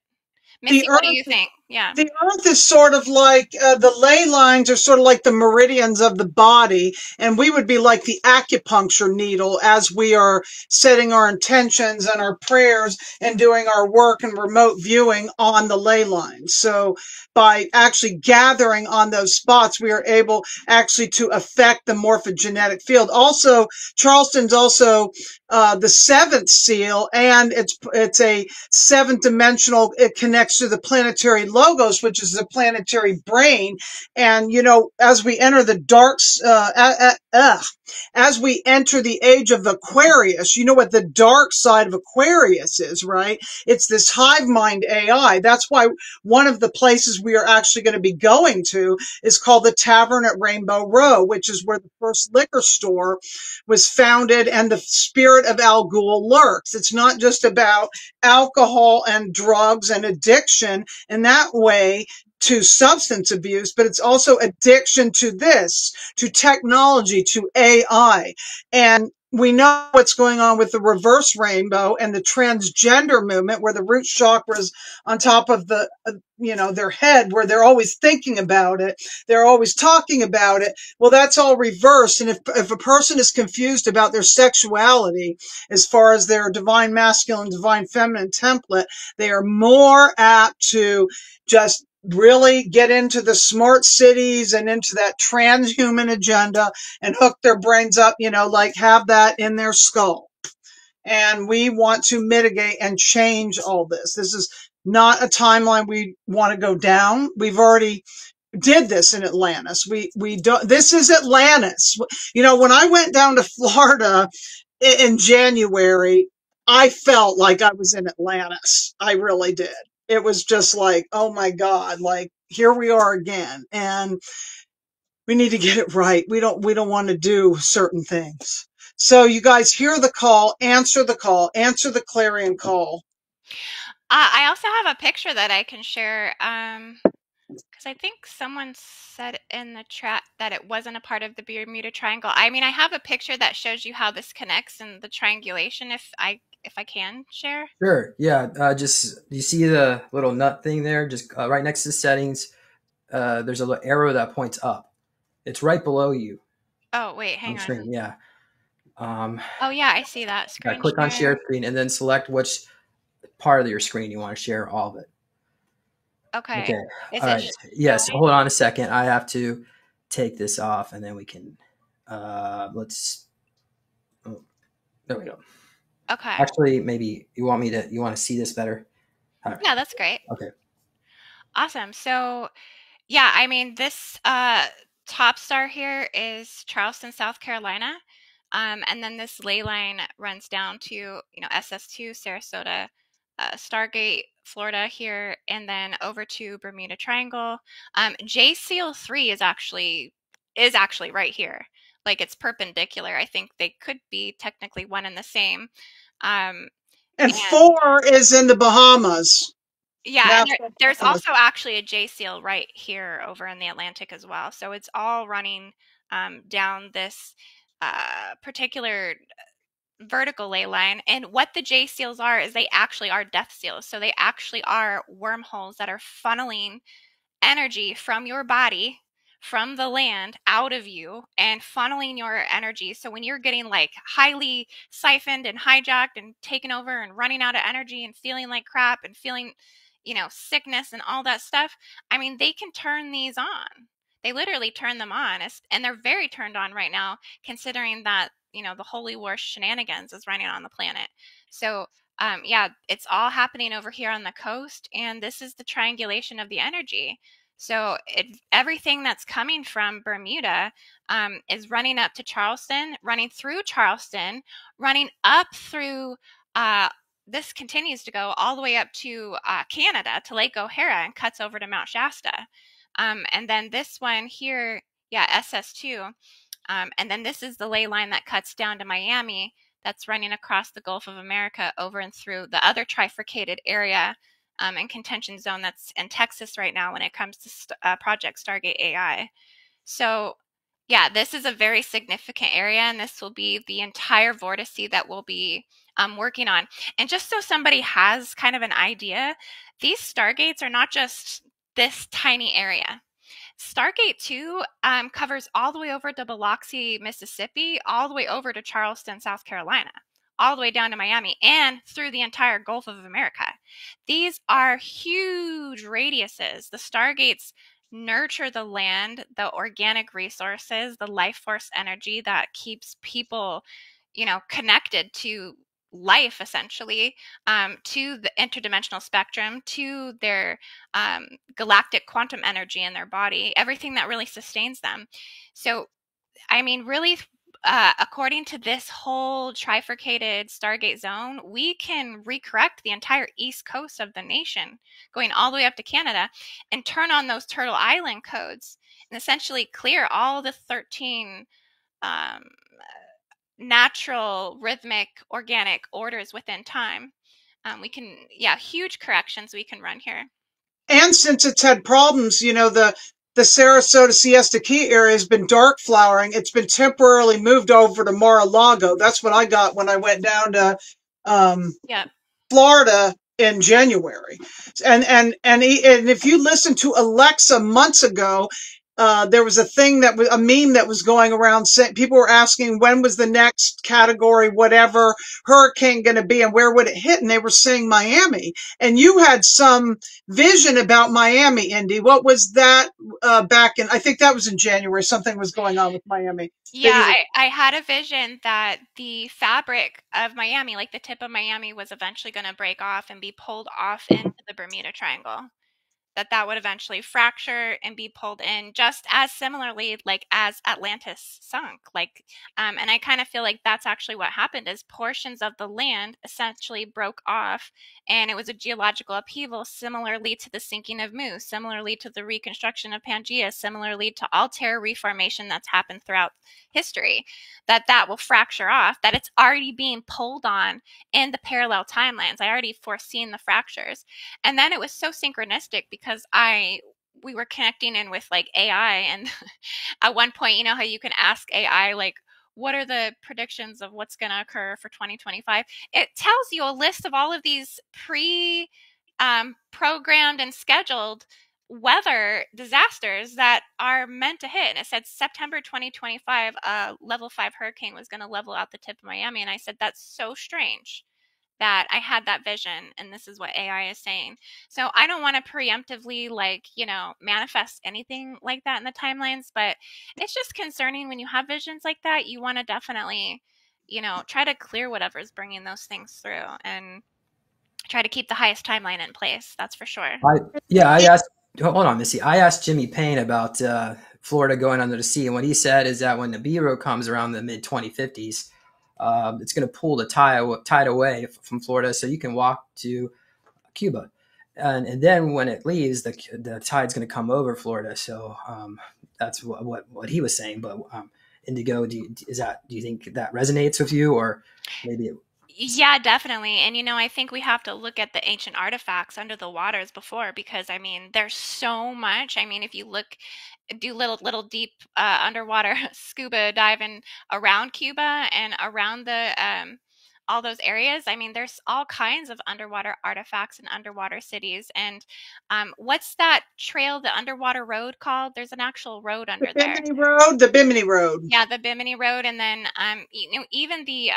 Missy, what do you think? Yeah. The earth is sort of like the ley lines are sort of like the meridians of the body, and we would be like the acupuncture needle as we are setting our intentions and our prayers and doing our work and remote viewing on the ley lines. So by actually gathering on those spots, we are able actually to affect the morphogenetic field. Also, Charleston's also the 7th seal, and it's a 7th dimensional. It connects to the planetary logos, which is the planetary brain. And you know, as we enter the as we enter the age of Aquarius, you know what the dark side of Aquarius is, right? It's this hive mind AI. That's why one of the places we are actually going to be going to is called the Tavern at Rainbow Row, which is where the first liquor store was founded and the spirit of Al Ghul lurks. It's not just about alcohol and drugs and addiction in that way to substance abuse, but it's also addiction to this, to technology, to AI. And we know what's going on with the reverse rainbow and the transgender movement, where the root chakra is on top of the, their head, where they're always thinking about it. They're always talking about it. Well, that's all reversed. And if a person is confused about their sexuality, as far as their divine masculine, divine feminine template, they are more apt to just really get into the smart cities and into that transhuman agenda and hook their brains up, like have that in their skull. And we want to mitigate and change all this. This is not a timeline we want to go down. We've already did this in Atlantis. We don't, this is Atlantis. When I went down to Florida in January, I felt like I was in Atlantis. I really did. It was just like, oh my God, like here we are again. And we need to get it right. We don't want to do certain things. So you guys hear the call, answer the clarion call. I also have a picture that I can share. Because I think someone said in the chat that it wasn't a part of the Bermuda Triangle. I mean, I have a picture that shows you how this connects in the triangulation, if I can share. Sure. Yeah. Just you see the little nut thing there, just right next to settings. There's a little arrow that points up. It's right below you. Oh, wait, hang on. Screen, yeah. Oh, yeah, I see that. Screen click on share. share screen and then select which part of your screen you want to share all of it. Okay. Okay. Is All it right. Yes. showing? Hold on a second. I have to take this off and then we can, let's, oh, there we go. Okay. Actually, maybe you want to see this better? All right. Yeah, that's great. Okay. Awesome. So, yeah, I mean, this top star here is Charleston, South Carolina. And then this ley line runs down to, you know, SS2, Sarasota, Stargate, Florida here, and then over to Bermuda Triangle. JCL 3 is actually right here. Like, it's perpendicular. I think they could be technically one and the same. And 4 is in the Bahamas. Yeah, and there's also actually a JCL right here over in the Atlantic as well. So it's all running down this particular vertical ley line. And what the JCLs are is they actually are death seals. So they actually are wormholes that are funneling energy from your body, from the land, out of you and funneling your energy. So when you're getting like highly siphoned and hijacked and taken over and running out of energy and feeling like crap and feeling, you know, sickness and all that stuff, I mean, they can turn these on. They literally turn them on, and they're very turned on right now, considering that, you know, the holy war shenanigans is running on the planet. So yeah, it's all happening over here on the coast, and this is the triangulation of the energy. So everything that's coming from Bermuda is running up to Charleston, running through Charleston, running up through, this continues to go all the way up to Canada, to Lake O'Hara, and cuts over to Mount Shasta. And then this one here, yeah, SS2. And then this is the ley line that cuts down to Miami, that's running across the Gulf of America over and through the other trifurcated area and contention zone that's in Texas right now when it comes to Project Stargate AI. So yeah, this is a very significant area, and this will be the entire vortice that we'll be working on. And just so somebody has kind of an idea, these stargates are not just this tiny area. Stargate 2 covers all the way over to Biloxi, Mississippi, all the way over to Charleston, South Carolina, all the way down to Miami, and through the entire Gulf of America. These are huge radiuses. The stargates nurture the land, the organic resources, the life force energy that keeps people, you know, connected to life, essentially, to the interdimensional spectrum, to their galactic quantum energy in their body, everything that really sustains them. So, I mean, really, according to this whole trifurcated Stargate zone, we can recorrect the entire east coast of the nation, going all the way up to Canada, and turn on those Turtle Island codes and essentially clear all the 13 natural, rhythmic, organic orders within time. We can, yeah, huge corrections we can run here. And since it's had problems, you know, the Sarasota Siesta Key area has been dark flowering. It's been temporarily moved over to Mar-a-Lago. That's what I got when I went down to Florida in January. And if you listen to Alexa months ago, there was a meme that was going around. People were asking when was the next category, whatever hurricane going to be, and where would it hit? And they were saying Miami. And you had some vision about Miami, Indy. What was that back in? I think that was in January. Something was going on with Miami. Yeah, I had a vision that the fabric of Miami, like the tip of Miami, was eventually going to break off and be pulled off into the Bermuda Triangle. That would eventually fracture and be pulled in, just as similarly like as Atlantis sunk. Like, and I kind of feel like that's actually what happened, is portions of the land essentially broke off, and it was a geological upheaval, similarly to the sinking of Mu, similarly to the reconstruction of Pangea, similarly to Altair reformation that's happened throughout history, that will fracture off, that it's already being pulled on in the parallel timelines. I already foreseen the fractures. And then it was so synchronistic because we were connecting in with like AI, and at one point, you know how you can ask AI like, what are the predictions of what's going to occur for 2025? It tells you a list of all of these programmed and scheduled weather disasters that are meant to hit. And it said September 2025, level 5 hurricane was going to level out the tip of Miami. And I said, that's so strange that I had that vision, and this is what AI is saying. So I don't want to preemptively, like, you know, manifest anything like that in the timelines, but it's just concerning when you have visions like that. You want to definitely, you know, try to clear whatever's bringing those things through and try to keep the highest timeline in place. That's for sure. I asked, hold on, Missy. I asked Jimmy Payne about Florida going under the sea, and what he said is that when the Nibiru comes around the mid 2050s, it's going to pull the tide away from Florida, so you can walk to Cuba, and then when it leaves, the tide's going to come over Florida. So that's what he was saying. But Indigo, do you think that resonates with you, or maybe? Yeah, definitely. And, you know, I think we have to look at the ancient artifacts under the waters before, because, I mean, there's so much. I mean, if you do little deep underwater scuba diving around Cuba and around the all those areas, I mean, there's all kinds of underwater artifacts and underwater cities. And what's that trail, the underwater road called? There's an actual road under there. The Bimini Road. Yeah, the Bimini Road. And then, you know, even the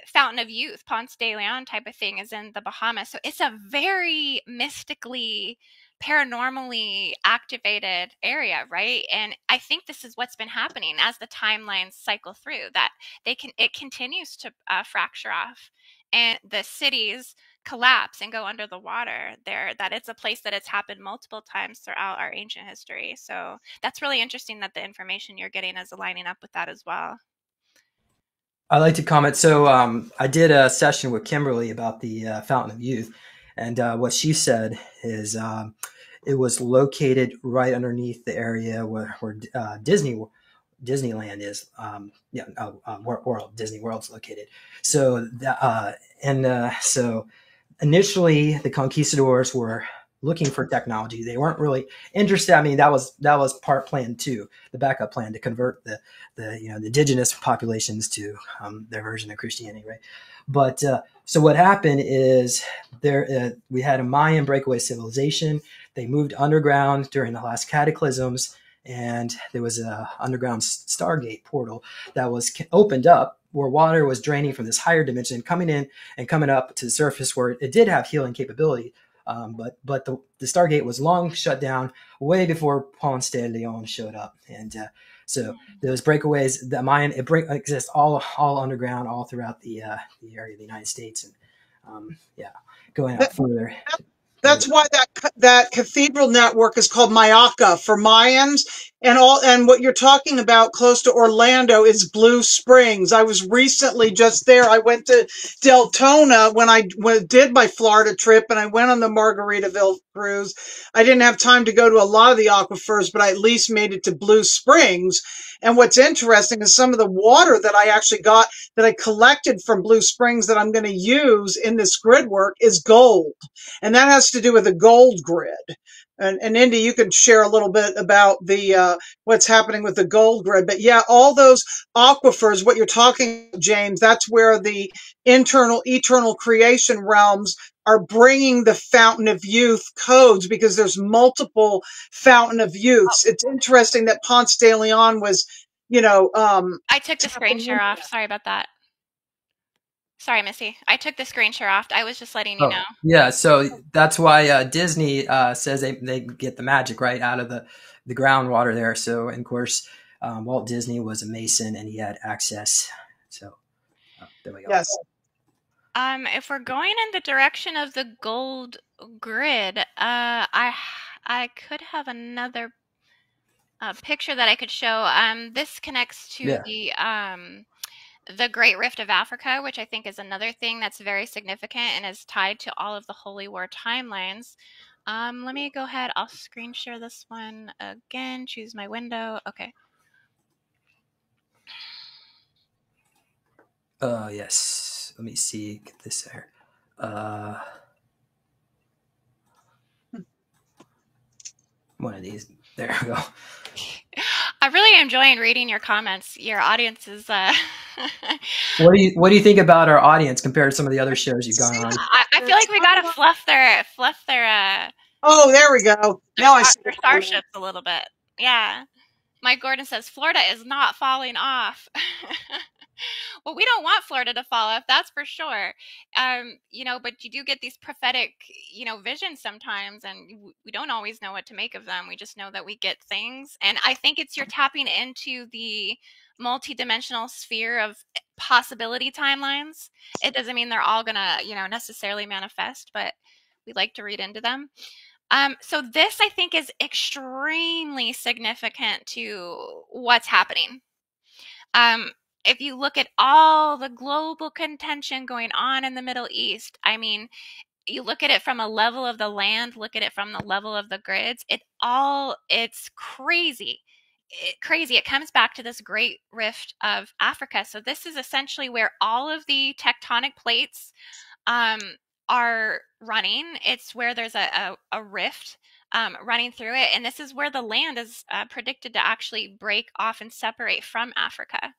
Fountain of Youth, Ponce de Leon type of thing is in the Bahamas. So it's a very mystically, paranormally activated area, right? And I think this is what's been happening as the timelines cycle through, that it continues to fracture off, and the cities collapse and go under the water there. That it's a place that it's happened multiple times throughout our ancient history. So that's really interesting that the information you're getting is aligning up with that as well. I'd like to comment. So I did a session with Kimberly about the Fountain of Youth, and what she said is it was located right underneath the area where Disneyland is. Disney World's located. So so initially the conquistadors were looking for technology. They weren't really interested. I mean, that was part plan two, the backup plan to convert the indigenous populations to their version of Christianity, right? But so what happened is we had a Mayan breakaway civilization. They moved underground during the last cataclysms, and there was a underground Stargate portal that was opened up, where water was draining from this higher dimension, coming in and coming up to the surface, where it did have healing capability. But the Stargate was long shut down way before Ponce de Leon showed up. And so those breakaways, the Mayan, exists all underground, all throughout the area of the United States. And going out further. That's why that cathedral network is called Mayaca for Mayans, and what you're talking about close to Orlando is Blue Springs. I was recently just there. I went to Deltona when I did my Florida trip, and I went on the Margaritaville cruise. I didn't have time to go to a lot of the aquifers, but I at least made it to Blue Springs. And what's interesting is some of the water that I actually got, that I collected from Blue Springs, that I'm going to use in this grid work, is gold. And that has to do with the gold grid. And Indy, you can share a little bit about the what's happening with the gold grid. But yeah, all those aquifers, what you're talking about, James, that's where the eternal creation realms are bringing the Fountain of Youth codes, because there's multiple Fountain of Youths. It's interesting that Ponce de Leon was, I took the screen share off. Sorry about that. Sorry, Missy. I took the screen share off. I was just letting you know. Yeah, so that's why Disney says they get the magic right out of the groundwater there. So, and of course, Walt Disney was a Mason, and he had access. So there we go. Yes. If we're going in the direction of the gold grid, I could have another picture that I could show. This connects to the Great Rift of Africa, which I think is another thing that's very significant and is tied to all of the Holy War timelines. Let me go ahead. I'll screen share this one again. Choose my window. Okay. Yes. Let me see. Get this there. One of these. There we go. I'm really enjoying reading your comments. Your audience is. What do you think about our audience compared to some of the other shows you've gone on? I feel like we gotta fluff their Oh, there we go. Now I see They're what you mean. starships a little bit. Yeah. Mike Gordon says Florida is not falling off. Well, we don't want Florida to fall off, that's for sure. You know, but you do get these prophetic, you know, visions sometimes, and we don't always know what to make of them. We just know that we get things, and I think it's you're tapping into the multidimensional sphere of possibility timelines. It doesn't mean they're all gonna, you know, necessarily manifest, but we like to read into them. So this, I think, is extremely significant to what's happening. If you look at all the global contention going on in the Middle East, I mean, you look at it from a level of the land, look at it from the level of the grids, it's crazy. Crazy. It comes back to this great rift of Africa. So this is essentially where all of the tectonic plates are running. It's where there's a rift running through it. And this is where the land is predicted to actually break off and separate from Africa.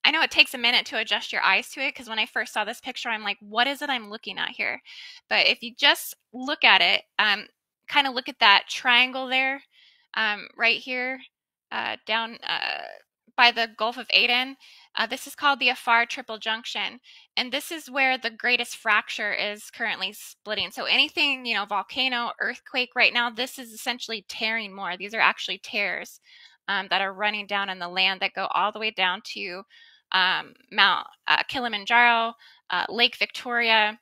I know it takes a minute to adjust your eyes to it, because when I first saw this picture, I'm like, what is it I'm looking at here? But if you just look at it, kind of look at that triangle there, right here, down by the Gulf of Aden. This is called the Afar Triple Junction, and this is where the greatest fracture is currently splitting. So anything, you know, volcano, earthquake right now, this is essentially tearing more. These are actually tears that are running down in the land that go all the way down to Mount Kilimanjaro, Lake Victoria,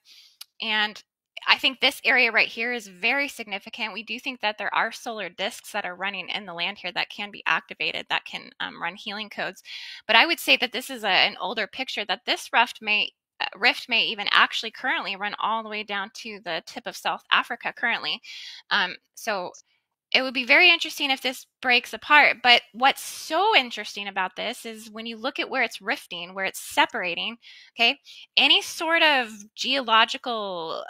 and I think this area right here is very significant. We do think that there are solar discs that are running in the land here that can be activated, that can run healing codes. But I would say that this is an older picture, that this rift may even actually currently run all the way down to the tip of South Africa currently. So it would be very interesting if this breaks apart. But what's so interesting about this is when you look at where it's rifting, where it's separating, okay, any sort of geological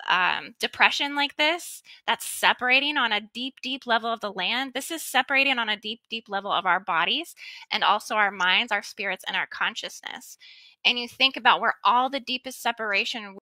depression like this that's separating on a deep, deep level of the land, this is separating on a deep, deep level of our bodies and also our minds, our spirits, and our consciousness. And you think about where all the deepest separation